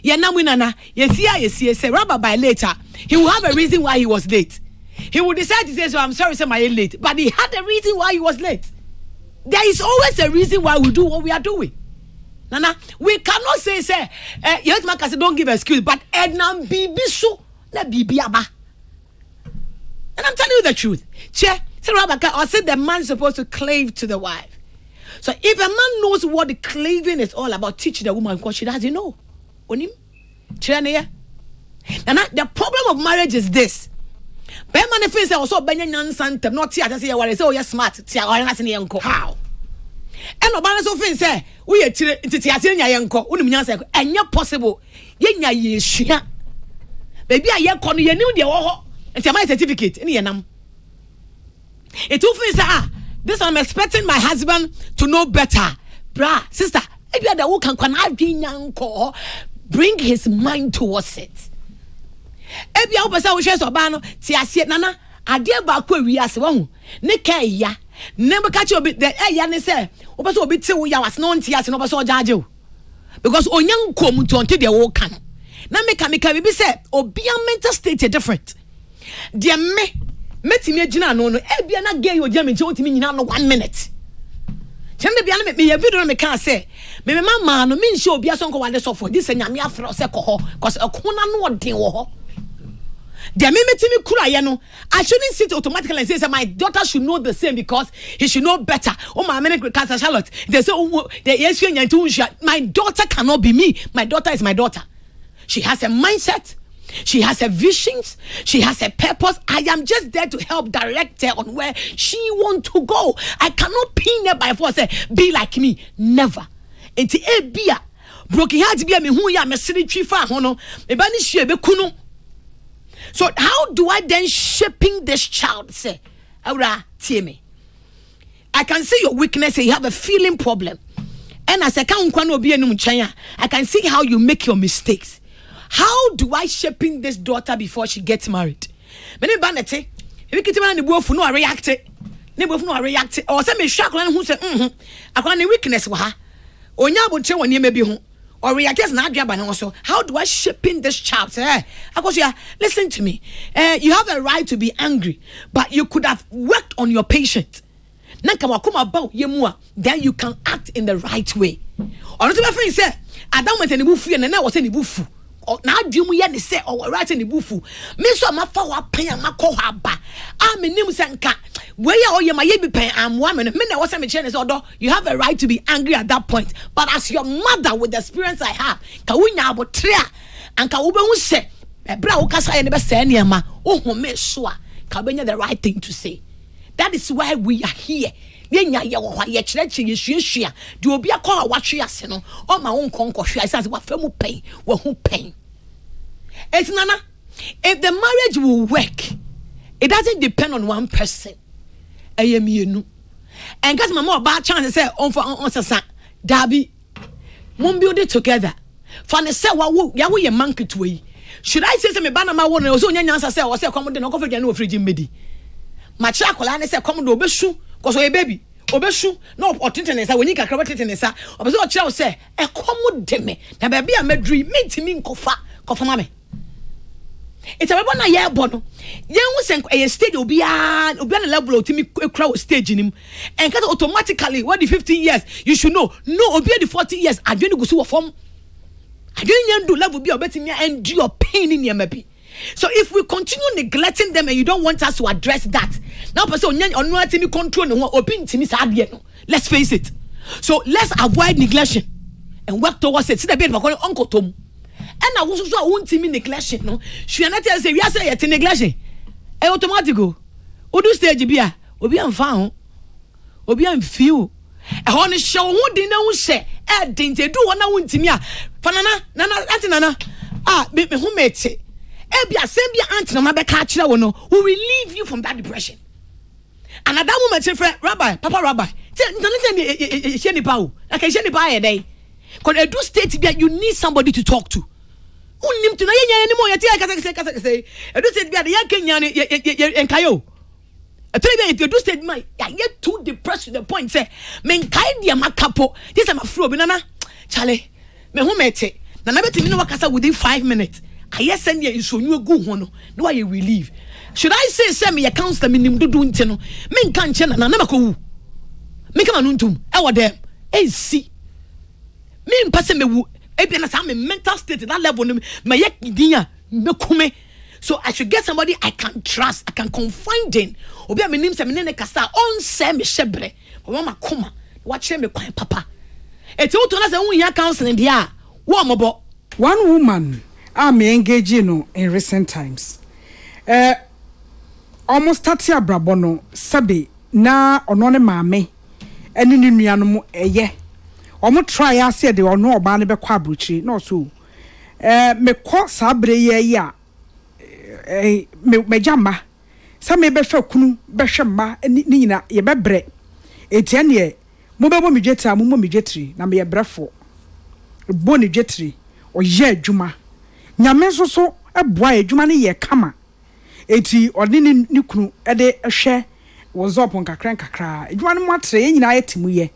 Yeah, now we nana. Yes. Say Rabbi by later, he will have a reason why he was late. He will decide to say, "So I'm sorry, sir, I'm late." But he had a reason why he was late. There is always a reason why we do what we are doing. Nana, we cannot say, yes, man, don't give excuse, but Ednam bibi so na bibi aba. And I'm telling you the truth. Che, say Rabbi, or say the man is supposed to clave to the wife. So if a man knows what the cleaving is all about, teach the woman because she doesn't know. Onim? And the problem of marriage is this. Ben manifest also Benyan Santem, not tea, I say, oh, you're smart, how? And Obama so say, we are Tiatia Yanko, Unimian, and you're possible. Yenya Yeshia. Baby, I yet call you knew the and my certificate in Yanam. It often this I'm expecting my husband to know better. Bra, sister, if you are the woman can bring his mind towards it. If you are also shares Obano, Tiasia Nana, I dear Baku, we as one. Nikaya, never catch you a bit there. Yanni say, Obaso bit 2 hours, no Tias and Obaso Jajo. Because on young Nkomo to until they will come. Now make a be said, or be a mental state different. Dear me. Met me Gina no Ebiana gay or German to me now 1 minute. Tell me a video me can't say. Me mamma no mean show be a song of the software. This and Yamia for Seco, cause a corner no deal. Dear me me Kurayano. I shouldn't sit automatically and say that my daughter should know the same because he should know better. Oh, my minute Casa Charlotte. They say, my daughter cannot be me. My daughter is my daughter. She has a mindset. She has her visions. She has a purpose. I am just there to help direct her on where she wants to go. I cannot pin her by force. Say, be like me. Never. Enti ebia broken heart bia me hu ya me sere twi fa ho no me ba ni hye be kunu. So how do I then shaping this child? Say, Aura, tie me. I can see your weakness. You have a feeling problem. And as I can I can see how you make your mistakes. How do I shaping this daughter before she gets married? Many banete, if you get man the boy for no react, no react, or some me shock who say, I got any weakness wa. Onya bonche when you may be home. Or react as not grab and also. How do I shaping this child? Listen to me. You have a right to be angry, but you could have worked on your patience. Then you can act in the right way. Or not my friend said, I don't want any buffy and I was any buffoo. Or now do you mean say or right in the buffoo? Miss my father pay and my call her back. I'm a name sanka. Where are you my baby pay? I'm woman. I was a chance order. You have a right to be angry at that point. But as your mother with the experience I have, Kawina about tria and Kawuba say, Bra Kasa and never say any ma. Oh, me sure. Kabenya the right thing to say. That is why we are here. Do obi akọ awatwe ase no o ma won konkohwe ase ase wa famu pain wa hu pain. It's nana, if the marriage will work, it doesn't depend on one person. Ayemienu. And cuz mama ba chance say on sasa dabi mon build it together. Fane say wa wo ya wo ye manketo yi. Should I say me ba na ma wo no so nya nyansa say o say come de no go fridge no fridge medi. Machi akola ne say come do obesu cause o baby obesu no otentenesa when you kakra otentenesa obeso o kire o say e come de me na baby a madri mentimi nkofa mame. It's a na ye bono ye hu sen e stage obi na level otimi ekra stage nim and cause automatically when the 15 years you should know no obi the 40 years adwene gusu wo form adwene ndu level bi obetimi endure pain in your mabi. So if we continue neglecting them and you don't want us to address that, now person on control no open to me. Let's face it. So let's avoid neglection and work towards it. See the bit of Uncle Tom. And I was so won't me neglection. No, she not tell say we are saying neglection. Automatico. Odu stage bia obi am found. Obi am few. A honey show who didn't know say didn't do one won't me. Fanana nana me who made it. Ebia sembia aunt na mabeka kire wo no will relieve you from that depression. And at that moment say friend rabbi papa rabbi tell me she ni pa o like she ni pa e dey cuz edu state bia you need somebody to talk to unnim to na yenya ni mo yeti kasa say edu state bia dey kenya ni enkayo tell me edu state my get too depressed to the point say men kai dia makapo this am afro bi nana chale me hu mete na na betimi no wakasa within 5 minutes. I send you so you go hono. No you relieve. Should I say me a counselor minim do ntino? Men kan chena na na ko. Me kama nuntum. E wo dem. E si. Me mpase me wu. E bi na sa me mental state that level me yek dinya me kume. So I should get somebody I can trust, I can confide in. Obi a me nim se me ne kasa on se me shebre. O mama koma. watch me quite papa. It's all to us and we are counseling there. One more. One woman me engaging in recent times. Almost 30 abrabono sabi na onone maame eni ni nuanom eye. Omo try ase de ono oba ne bekọ abrochi no so. Me ko sabre ye a me jama. Sa me be fa kunu be hwemma ni nyina ye bebre. Etia ne mo bebo me dwetira mo me dwetiri na me ye brefo. Bo ne dwetiri oye adwuma. Nyame so eboa adwuma ne ye kama. Eti odini ni kunu ede hwe was up on kakra adwuma no matre ye nyina yetimu ye.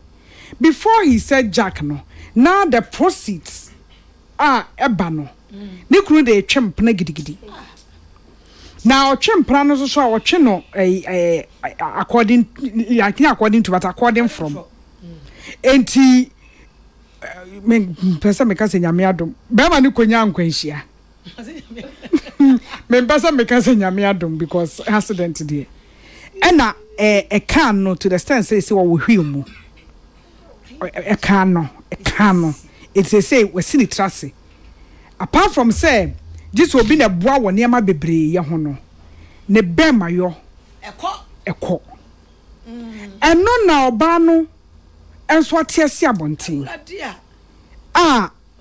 Before he said Jack no, now the proceeds are eba no. Ni kunu de twemp na gidigidi. Now twempra no so a wotwe no according I think according to what according from. Enti me pesa me kase nyame adom. Be ma ni konya nkwanhia. Me pesa me kase nyame adom because accident there. Ena can no to the stand say we hwimu. A can no. It's a say we see the trust. Apart from say this will be a boa won niam bebre ye ho no. Ne be mayo. Eko. Eno na oba no enso atiase abonten.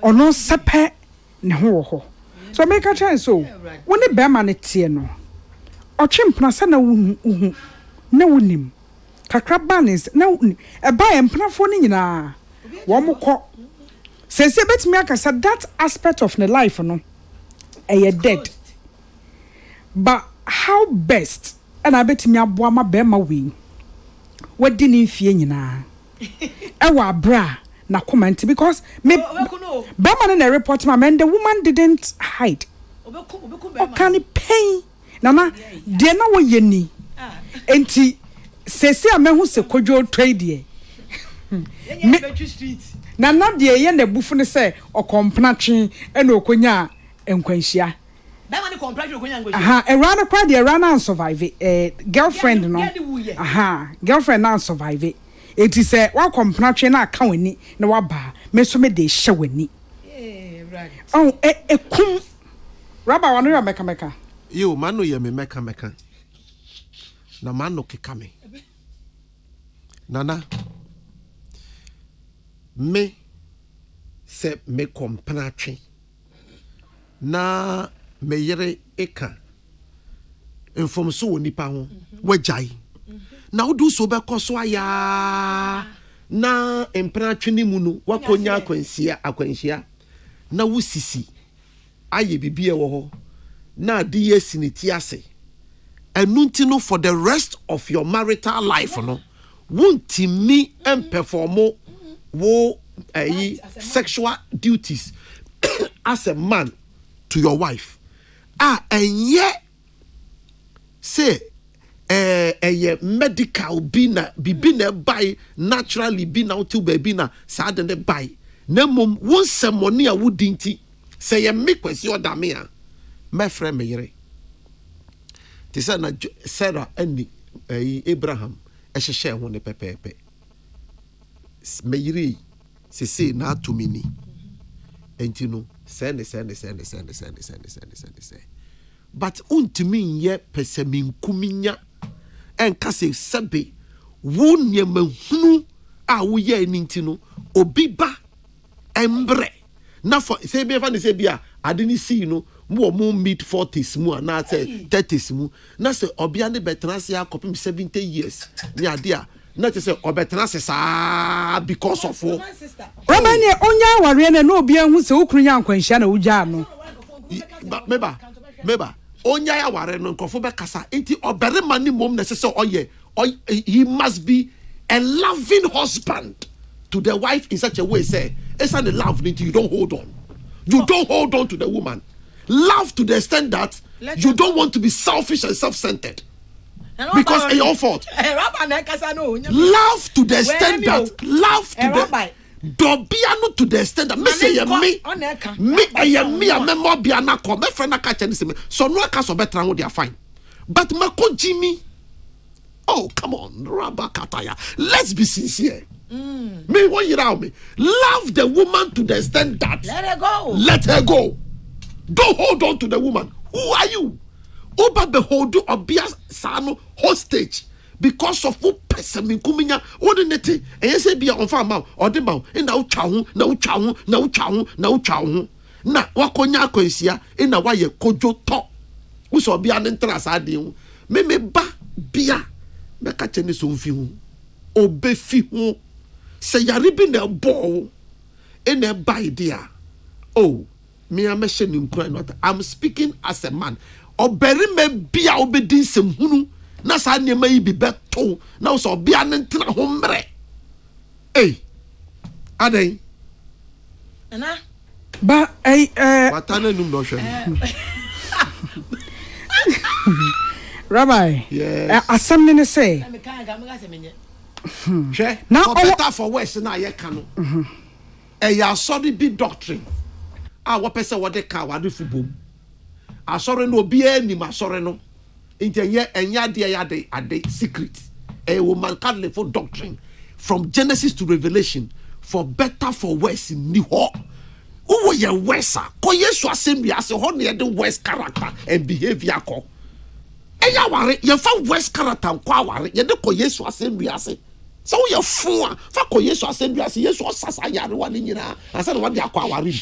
Ono sepe ne ho. So make a chance so. When the bear man tie no. Ochempna sa na uhu. Na wunim. Kakra banis na e ba empnafo ni nyina. Wo mokọ. Sese betimi akasa that aspect of the life no. Dead. But how best and I bet me aboa ma be ma we. What didn't fie nyina. Ewa bra na comment because me be man na report ma the woman didn't hide. O can pain nana de na wo ye ni. Enti sese amehu se kodwo trade nana de ye na bufu ne se okompnatwe e na okonya enkwanhia. Bema ni complain okonya enkwanhia. Aha, e rana kwa de rana survive girlfriend no. Aha, girlfriend na survive. Eti se wa kompnatwe na aka wani na wa ba me so me de hye wani. Right. Oh, kum. Raba wanu ya meka. Yo, mano ye me meka. Na mano keka me. Nana. Me se me kompnatwe. Na me yere eka. Infomso woni pa ho. Wajai. Na wodu so be koso aya. Na empnatwe ni mu no wakonya akwanhia. Na wusisi. Aye bibie wo ho. Na de yesiniti ase. Enunti no for the rest of your marital life no. Wonti mi perform wo sexual duties as a man to your wife. And yet say medical bina bibina by naturally bina to bebina sadene by nemum won semoni a wudinti say ye make kwesi odamea my friend me yere te say na Sarah and Abraham ehye ho ne pepepe me yere se na to mini entino send but untimi ye pesemin kuminya enka se sebe wo niamahunu a wo ye nintino obiba embre na for say be fa ne say bia ade ni see no mo mid 40s mu na say 30s mu na say obia ne betena se akopim 70 years ni ade a na te say obetena se sa because of wo Romani onya ware na obia hu se okrunya ankwanhia na wugya no meba onya ya ware no nkofo be kasa enti obere mani mom na se oye he must be a loving husband to the wife in such a way say it's not a love until you don't hold on. You don't hold on to the woman. Love to the extent that you don't want to be selfish and self-centered. Because it's your fault. Love to the extent that Dobiano to the extent that me say me a member biana ko me friend na catch any so no aka so better they are fine. But Mako Jimmy, oh come on, Rabba Kataya, let's be sincere. Me, what you know me? Love the woman to the extent that let her go. Let her go. Don't hold on to the woman. Who are you? Oba behold you obia sano hostage because of who person me kuminya ordinate and you say be on farm or the mouth in now chow na wakonya akonsia in na waye kojo to wo so bia ne ntra sa de hu me ba bia me ka chene so mfi hu obefi hu se yare bi na bo in a by dia oh me am not I'm speaking as a man oberi me bia obedi nsem hunu na sa nema yi bi beto na so bia ne ntra ho mre adai ana ba watana num no hwe Rabbi, yes. Asomdwee ne say. Now for better for worse na ye ka no. Ya sorry be doctrine. What person what they ka wade fubom. Asore no obi anim asore no. Ntenye enya de ya de secret. A woman can live for doctrine from Genesis to Revelation for better for worse ni ho. Who ye worse? Ko Yesu assembly as ho ne the worst character and behavior ko. Eya ware ye fa worst character kwa ware ye de ko Yesu assembly ase. So ye fun fa ko Yesu assembly ase Yesu osasa yare wa ni nyina asa na wa de akwa ware.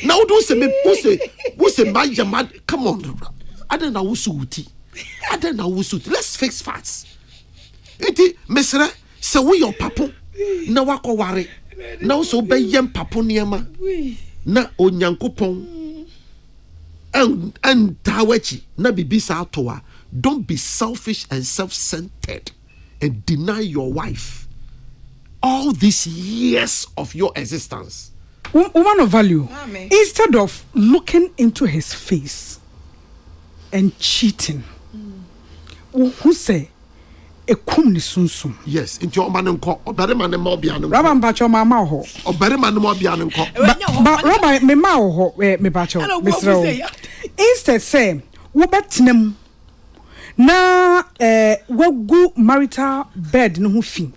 Now do say me who say my come on. I don't know who suti. Let's fix facts. Iti mesra se wo your papo na wako ware na so be yem papo niema na onyankopon and tawachi na bibisa atoa. Don't be selfish and self-centered and deny your wife all these years of your existence. Woman of value, instead of looking into his face and cheating, who say ekum ni sunsum? Yes, into your man nko oberema ne mo bia no. Rabba mpacho mama ho. Oberema ne mo bia no nko. Ba Rabba me ma ho me mpacho. Instead say wo betnem na wagu marital bed no ho fi.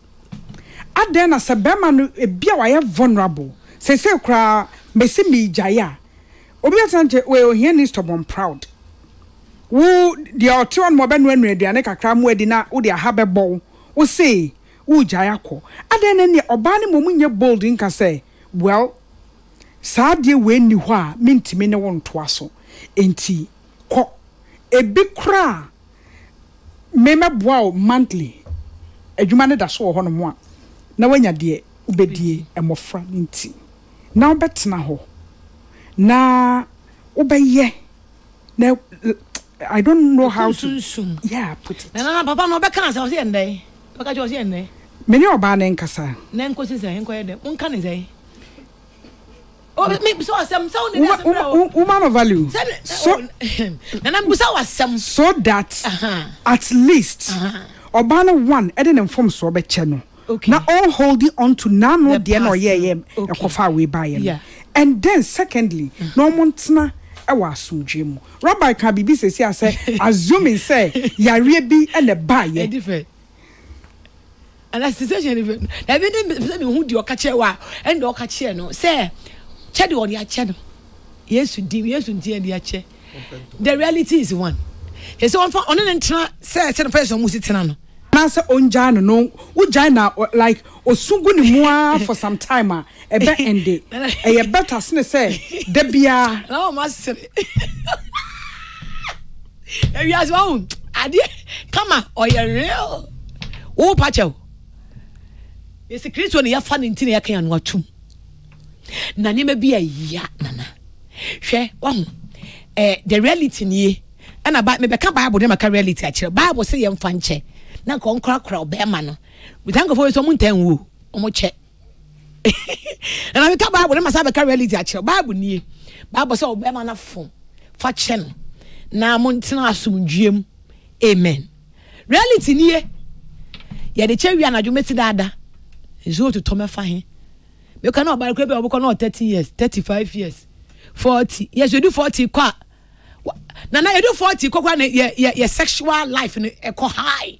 Aden na se bema no bia wa ye vulnerable. Say kra mesi mi jaya. Obi atanje we ohia ni stubborn proud. Wo the otion mo be no anu aduane kakra mo adi na wo de ahabebo wo say wo jaya ko aden ne oba ne mo munye bold nka say well saa de we ni ho a mentimi ne wo nto aso enti ko ebi kra me meboa monthly adwuma ne da so ho no mo a na wanya de ubedie emofra nti na obetena ho na obeye na I don't know how to yeah put it na papa no be kan say o say ndey papa jo say ndey me ni oba na nkasa na nko say nko ye de unka ne say o me so asem so ne asem woman of value so na busa wasem so that at least oba na one e dey inform so be che no now all holding on to nano de no ye ekofa we buy no and then secondly no montna e wa Asomdwee mu Rabbi can be say assuming say yare bi e na buy ye different and that situation different na be me hu di okache wa and okache no say che de on ya che no Yesu di ya che the reality is one he say on ntra say the person mu sitina no na say onja no ujina like osungu ni mua for some time e be ende e better say de bia no master you as well ade come on or you real o pacho e secret one ya fa ntin ya kan no atum na ne ma bia ya nana hwe won the reality ni e na ba me be ka bible dem ka reality a kire bible say ye mfa nche na ko nkra obema no we thank for so muntan wo omo che and I ka bible dem say be ka reality a kire bible ni bible say obema na fo fa che no na montena Asomdwee amen reality ni ye de che wi anadwo meti dada ezo to me fa he me ka na obare kwa be oboko na 30 years 35 years 40 yes you do 40 kwa na you do 40 kwa na your sexual life e ko high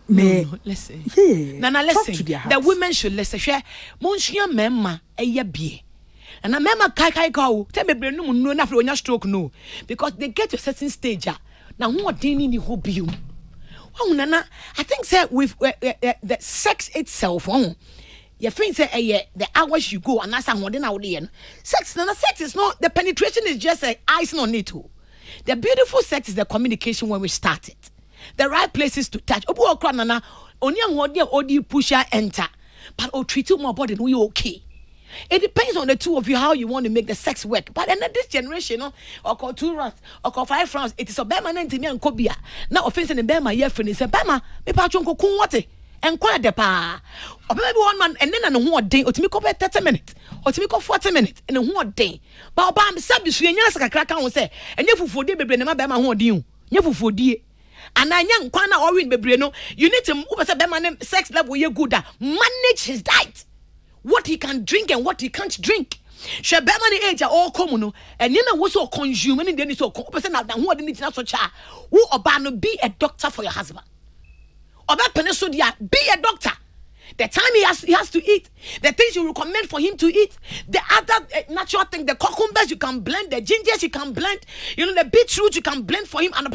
No, listen. Yeah. Nana, listen. The women should listen. Share. Monsignor Memma, a year be. And a memma kai go. Tell me, no, no, nothing when you stroke, no. Because they get to a certain stage. Now, who are they in the whole view? Oh, Nana, I think, sir, with the sex itself, your friend say, the hours you go, and that's how then out there. Sex, Nana, sex is not, the penetration is just icing on it too. The beautiful sex is the communication when we start it. The right places to touch. Obu okra nana only odi pusher enter. But o treat you more body we okay. It depends on the two of you how you want to make the sex work. But in this generation, or call 2 rounds, or call 5 rounds, it is a bema name to me and kobia. Now offense in bema ye friend is a bema, me patron ko kun wate. And quite the pa. Or maybe 1 month and then an whole day, or to me go 30 minutes, or to me go 40 minutes in a whole day. But I'm sabbish, and yes, I crack on say, and you for day, baby, never bema who do. You for dear. And I young kwana or in bebreno, you need to move a man sex level you good manage his diet. What he can drink and what he can't drink. She be man age all common and you know what's so consuming in the so person that who didn't not such a who obano be a doctor for your husband. Oba penesodia be a doctor. The time he has to eat, the things you recommend for him to eat, the other natural thing, the cucumbers you can blend, the gingers you can blend, the beetroot you can blend for him, and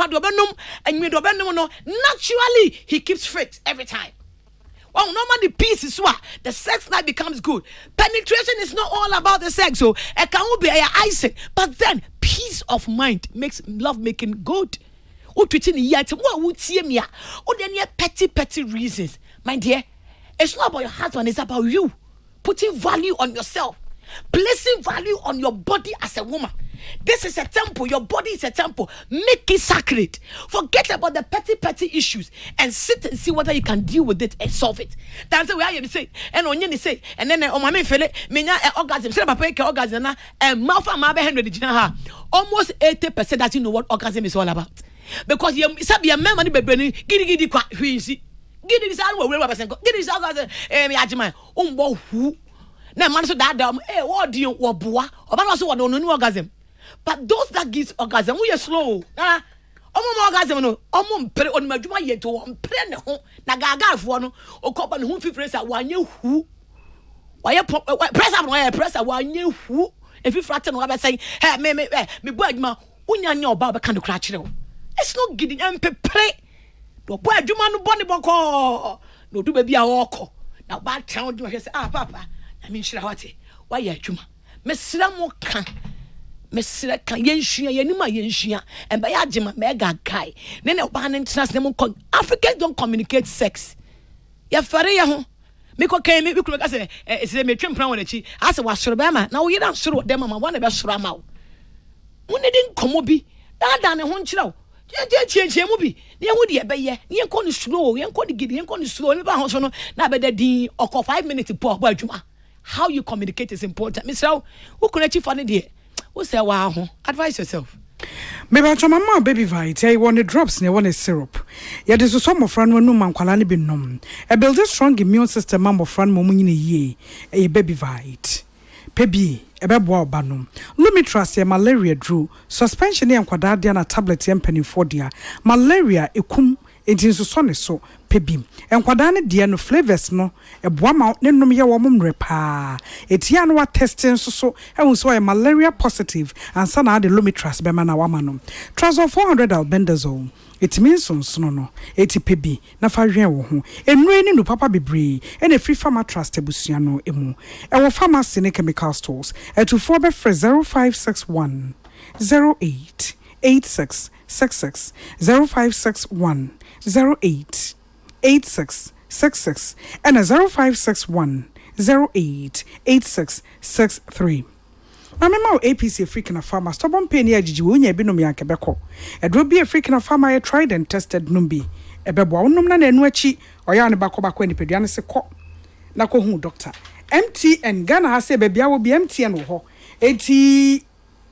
naturally he keeps fit every time. Well, normally peace is what the sex life becomes good. Penetration is not all about the sex, so it can be icing, but then peace of mind makes love making good. What would see me? Petty reasons, my dear. It's not about your husband, it's about you. Putting value on yourself. Placing value on your body as a woman. This is a temple. Your body is a temple. Make it sacred. Forget about the petty issues and sit and see whether you can deal with it and solve it. That's the way I am saying. And on you say, and then on my feel it, orgasm. Say papa orgasm and mouth and my hand almost 80% that you know what orgasm is all about. Because you sabi a man baby giddy kwa wheezy. Get this out of where get this out of the who now man so that what do you what boa or also what no orgasm. But those that gives orgasm we are slow. Orgasm no pre on maduma yet to pre ne ho na gaga fo no o kopa ne ho fifresa wanye hu why press up no press wanye hu if you frat no be say hey me bo aduma unya nya oba be kan do kra kire. It's not giddy and pre. No boy, you man, bonny bonko. No do baby a walk. Now, bad town, do say, papa. I mean, why ya juma? Messra moka. Messra can yenshia, yenima yenshia, and by Ajima mega guy. Then a ban and trust them. Africans don't communicate sex. Ya faria home. Miko came, we could say, it's a matron proud of chi. I said, was Surabama. Now you don't show them, I want to be Suramau. When they didn't come be, that done a hunch now. Change movie. Near would ye be ye, near corny slow, young corny giddy, young corny slow, and house no, now better D or 5 minutes to pour Juma. How you communicate is important. Miss Rao, who could you find it here? Who say, wow, advise yourself. Maybe your mama baby vite, I want the drops near one is syrup. Yet there's a summer friend when no man qualani be numb. A build a strong immune system, mamma friend moment in a year, a baby vite. Pebi ebebo banum lumitras malaria drew suspension e nkwadaa dia na tablet empany for dia malaria ekum entinso so ne so pebi nkwadaa ne dia no flavors no eboa ma ne nom ye wo momre pa etia no wa testing so ehun so malaria positive and sana the lumitras be mana wa manom trazol 400 albendazole. It means no. Eti pebi na fa hwen wo ho. Enure ni no papa bebre. E na free farmer trust ebusuano emu. E wo pharmacy ne chemical stores. Etufo be free 0561 08 8666 0561 08 8666 and 0561 08 8663. Mama APC African farmer stubborn penny ajiji wonya binom ya kebeko edro bi African farmer tried and tested numbi ebebo wonnom na enu achi oya ne bako anipedua ne se ko na ko hu doctor MTN Ghana ha se bebia wo bi MTN wo ho eti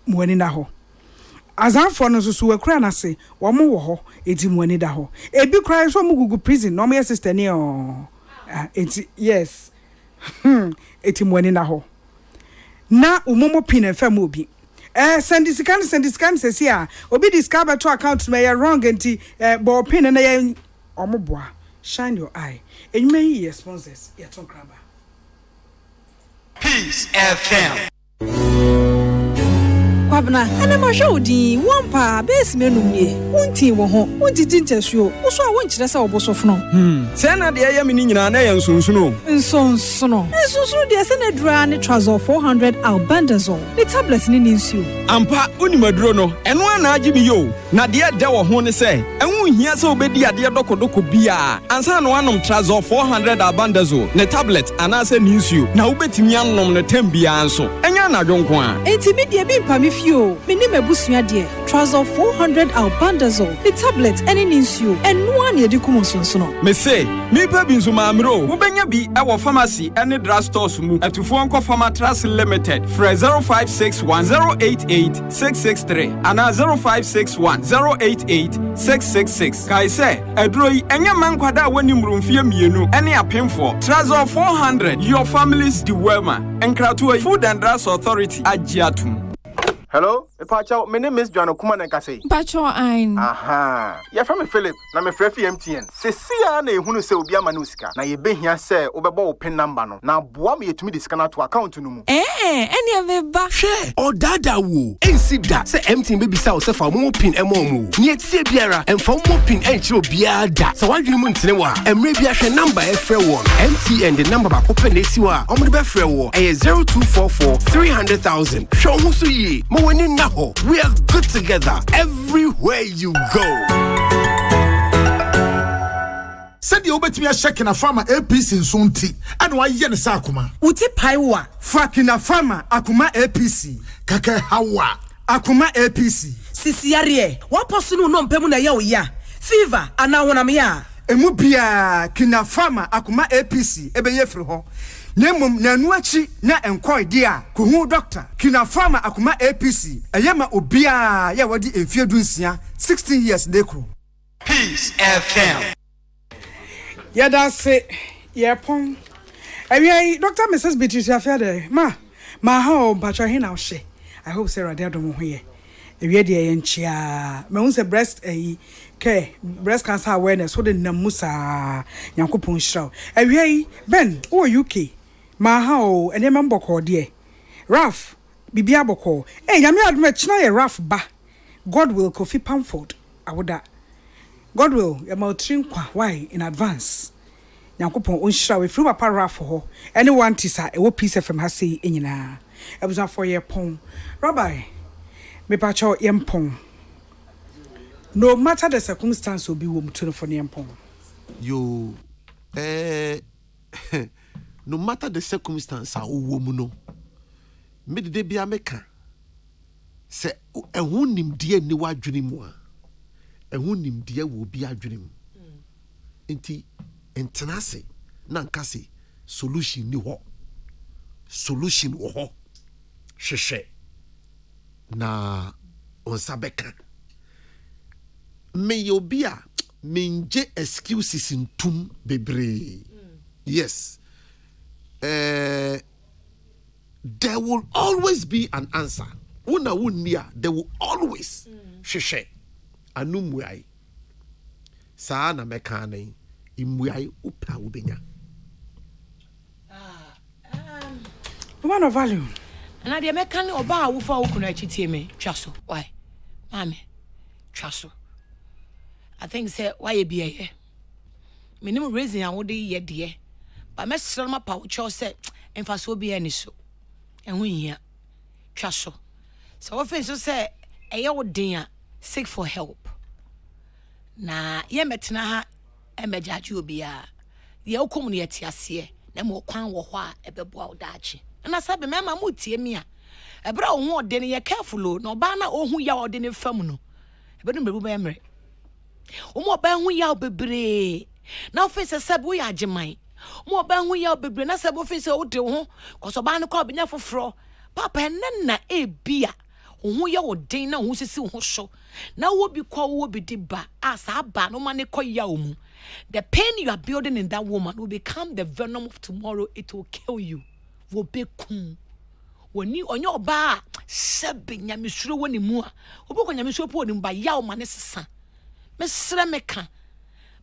muani na ho azanfo no susu akura na se wo mo wo ho eti muani da ho ebi cry so mu gugu prison no me sister ni eti yes eti muani na ho na umomo pin and fam obi send this scan says here obi discover to account me wrong enti bo pin na ya omoboa shine your eye. And you may hear sponsors. You're talking about Peace FM. Kwabna, ana ma hwe odin wompa base menum nie. Wonti wo ho, wonti tintesuo. Wo so a wonkyere sa obosof no. Se na de ye me ni nyina na ye nsonsono. Nsonsono. Nsonsono de se na dura ne trouser 400 albendazole. The tablet ni nsuo. Ampa unimaduro no, eno ana agi mi yo. Na de da wo ho ne se, enwu hia se obedi ade dokodoko bia. Ansa no anom trouser 400 albendazole. Ne tablet ana se ni nsuo. Na ubetimi anom ne tem bia anso. Enya na dwonko a. Enti me de bi mpa me fio. Me ni mabusua de. Trouser 400 albendazole. The tablet ene ni nsuo. Eno ana ye de kumonsonsono. Me say, me pa bi nso maamro. Wo benya bi e wo pharmacy ene drugstores mu. Atufo nko Pharmatras Limited. Fra 0561088663 ana 0561088666. Kai say, edro yi enya mankwada woni mrumfie mienu ene apemfo. Trouser 400 your family's dewelma. Enkratu Food and Drugs Authority agiatum. Hello, Pacho, my name is John Okuma Nkase. Pacho ein. Aha. Ya from Philip, na me frɛ fi MTN. Se sia na ehunu se obi ama no sika. Na ye behia se obɛbɔ wo pin number no. Na boa me yetumi de sika na to account no mu. Eni aveba. Share or dada wo. Ensi da se MTN baby sa o se fa mo pin emo mu. Nye tie biara en fa mo pin enchiro biara da. Sa wadwene mu ntene wa. Emre bia hwe number e frɛ won. MTN the number ba ko pɛ na esi wa. Omo de be frɛ wo. Eye 0244 300,000. Show mo so yi. We are good together everywhere you go. Said you bet me a check in a farmer APC in Sunti, and why yen sakuma. Uti paiwa. Fakina farmer Akuma APC. Kake hawa. Akuma APC. Sisiarie. What person no mpemu na ya? Fever anawona ya. Emubia kina farmer Akuma APC ebeye firi ho. Nemum na nuachi na enkoi dia kuhu doctor kina farmer Akuma APC eyema obia ya wadi emfie dunsia 16 years dekro. Peace FM. Yada se yepon ewi Dr. Mrs. Beatrice Afiade ma ha mpacho he na wo hye. I hope Sarah dey adom ho ye. Ewi de ye nchia me hu breast breast cancer awareness wo de namusa Nyankopon hiraw. Ewi Ben o UK ma ha o ene memboko de Raf bibia boko nyame adom china ye Raf ba God will Kofi Pamford awoda God will ya mautrin kwa why in advance Nyankopon onhira we free papa Raf ho anyone tisa e wo Peace FM ha sei enyina ebuza for ye pon Rabbi me pacho yempon no matter the circumstance obi wo mtuno for yempon you no matter the circumstance a wo mu no me de bia meka se ehun nimde ni wadwene mu a ehun nimde wo bi adwene mu enti entenase na nkase solution ni ho solution wo ho hwehwe na onsabeka me yobia menje excuses ntum bebre yes there will always be an answer. Una wunia, there will always sheshe anumwai. Saana mekane imwai upa ubenya. Woman of value. And I de mekane oba wufa ukuna chitie me twaso. Why? Mame. Twaso. I think say why you be here. Me nim reason I would ye de. But me sell my power cho say emfa so be any so. And we here twaso. So what face say eye wo den seek for help. Na ye metena ha emejaju obi a ye okom ne yete ase na mo kwan wo ho a ebeboa odachi. Na sabe me ma mutie mi a ebra wo ho ode ne ye careful o na oba na ohu ya ode ne fam no ebedum bebu be emre. Omo ba hu ya obebre na office sabe wo ya ageman mo ba hu ya obebre na sabe office wo de ho koso ba ne kwa benya foforo papa na ebia ohu ya odin na ohu sisi ho so na wo bi kwa wo bi di ba asa ba no ma ne koya omu. The pain you are building in that woman will become the venom of tomorrow. It will kill you. Wo be kun woni onyo ba sebe nyamesuro woni mu a obo ko nyamesuro po woni ba ya o ma ne sesa me sere me ka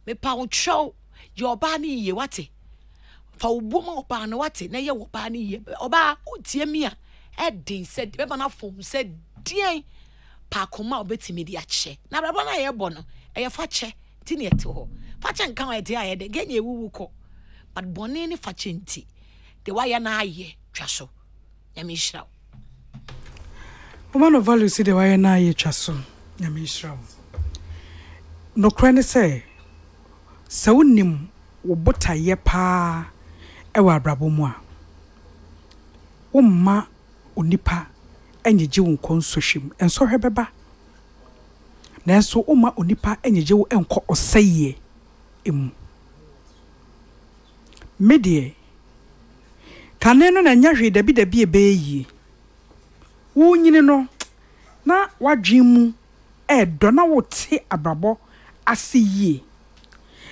me pa wo twa Your bani ye wate. For woman oba no wate na ye wo ba ni ye. Oba utie mi a Eddin said beba na fom said dien pa koma obetimi di ache. Na brabo na ye bono e ye fa che ti ne ete ho. Fa che nkan wa ete aye de genye wuwu ko. But boni ni fa che nti. De wa ya na aye twa so. Ya mi hira. Woman of value see the way na aye twa so. Ya mi hira. No krane say sa wonim wo botaye pa e wa brabo mu a. Wo ma onipa enyeje wo konsohwem enso hwebeba na enso wo ma onipa enyeje wo enko oseye emu medie kaneno na nyahwe dabi ebeyi wo nyine no na wadwen mu edo na wo te abrabo asiye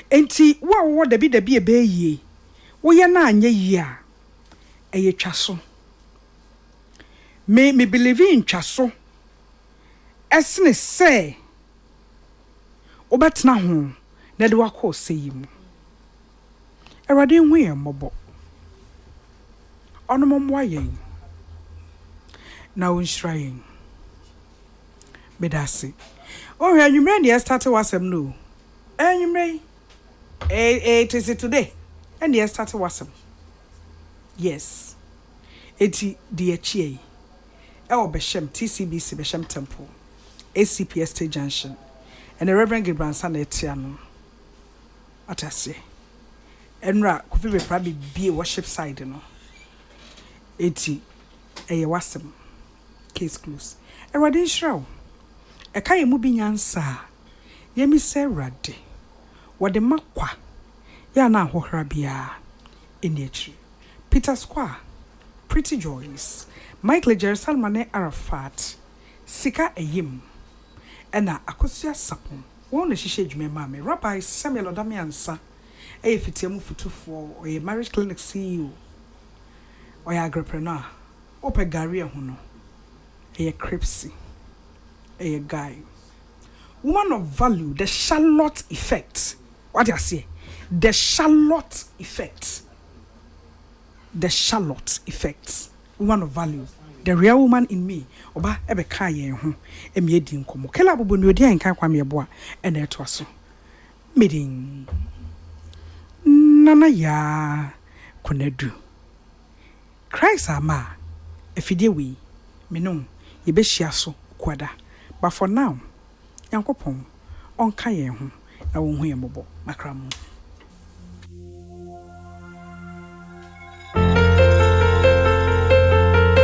enti wo dabi ebeyi wo ye na anye yi a eye twaso me believe in twaso esne say obetna ho na de wakọ seyi mu erade hu ye mobo ono momwa yen na wonhira yen bedase oh anwumre na start wasem no anwumre it is today and the start wasem yes eti die chie Ewo Beshem TCBC Beshem Temple ACPS State Junction and the Reverend Gibran Sanetiano atase enra kofi be prabi be worship side no eti eye wasem case close erade nhraw e kan mu bi nyansa yemi se rade wode makwa ya na ahohra bia eni akiri Peter Square Pretty Joyce Michael Jerusalem Arafat Sika Eyim Ena Akosia Sapon Won hihye dwuma ma me Rabbi Samuel Odamiansa Efitiamu futufo oye marriage clinic CEO oye agripreneur ope gari ho no eye cripsy eye guy woman of value the Charlotte effect what do you say the Charlotte effect woman of value the real woman in me oba ebe ka yen ho emi edi nkomo kela bobo ni odi ankan kwa me boa e na eto aso meeting nana ya Konadu Christ ama efide we menom ye be hia so kwada but for now yankopon onka yen ho na wo hu ye mobo makram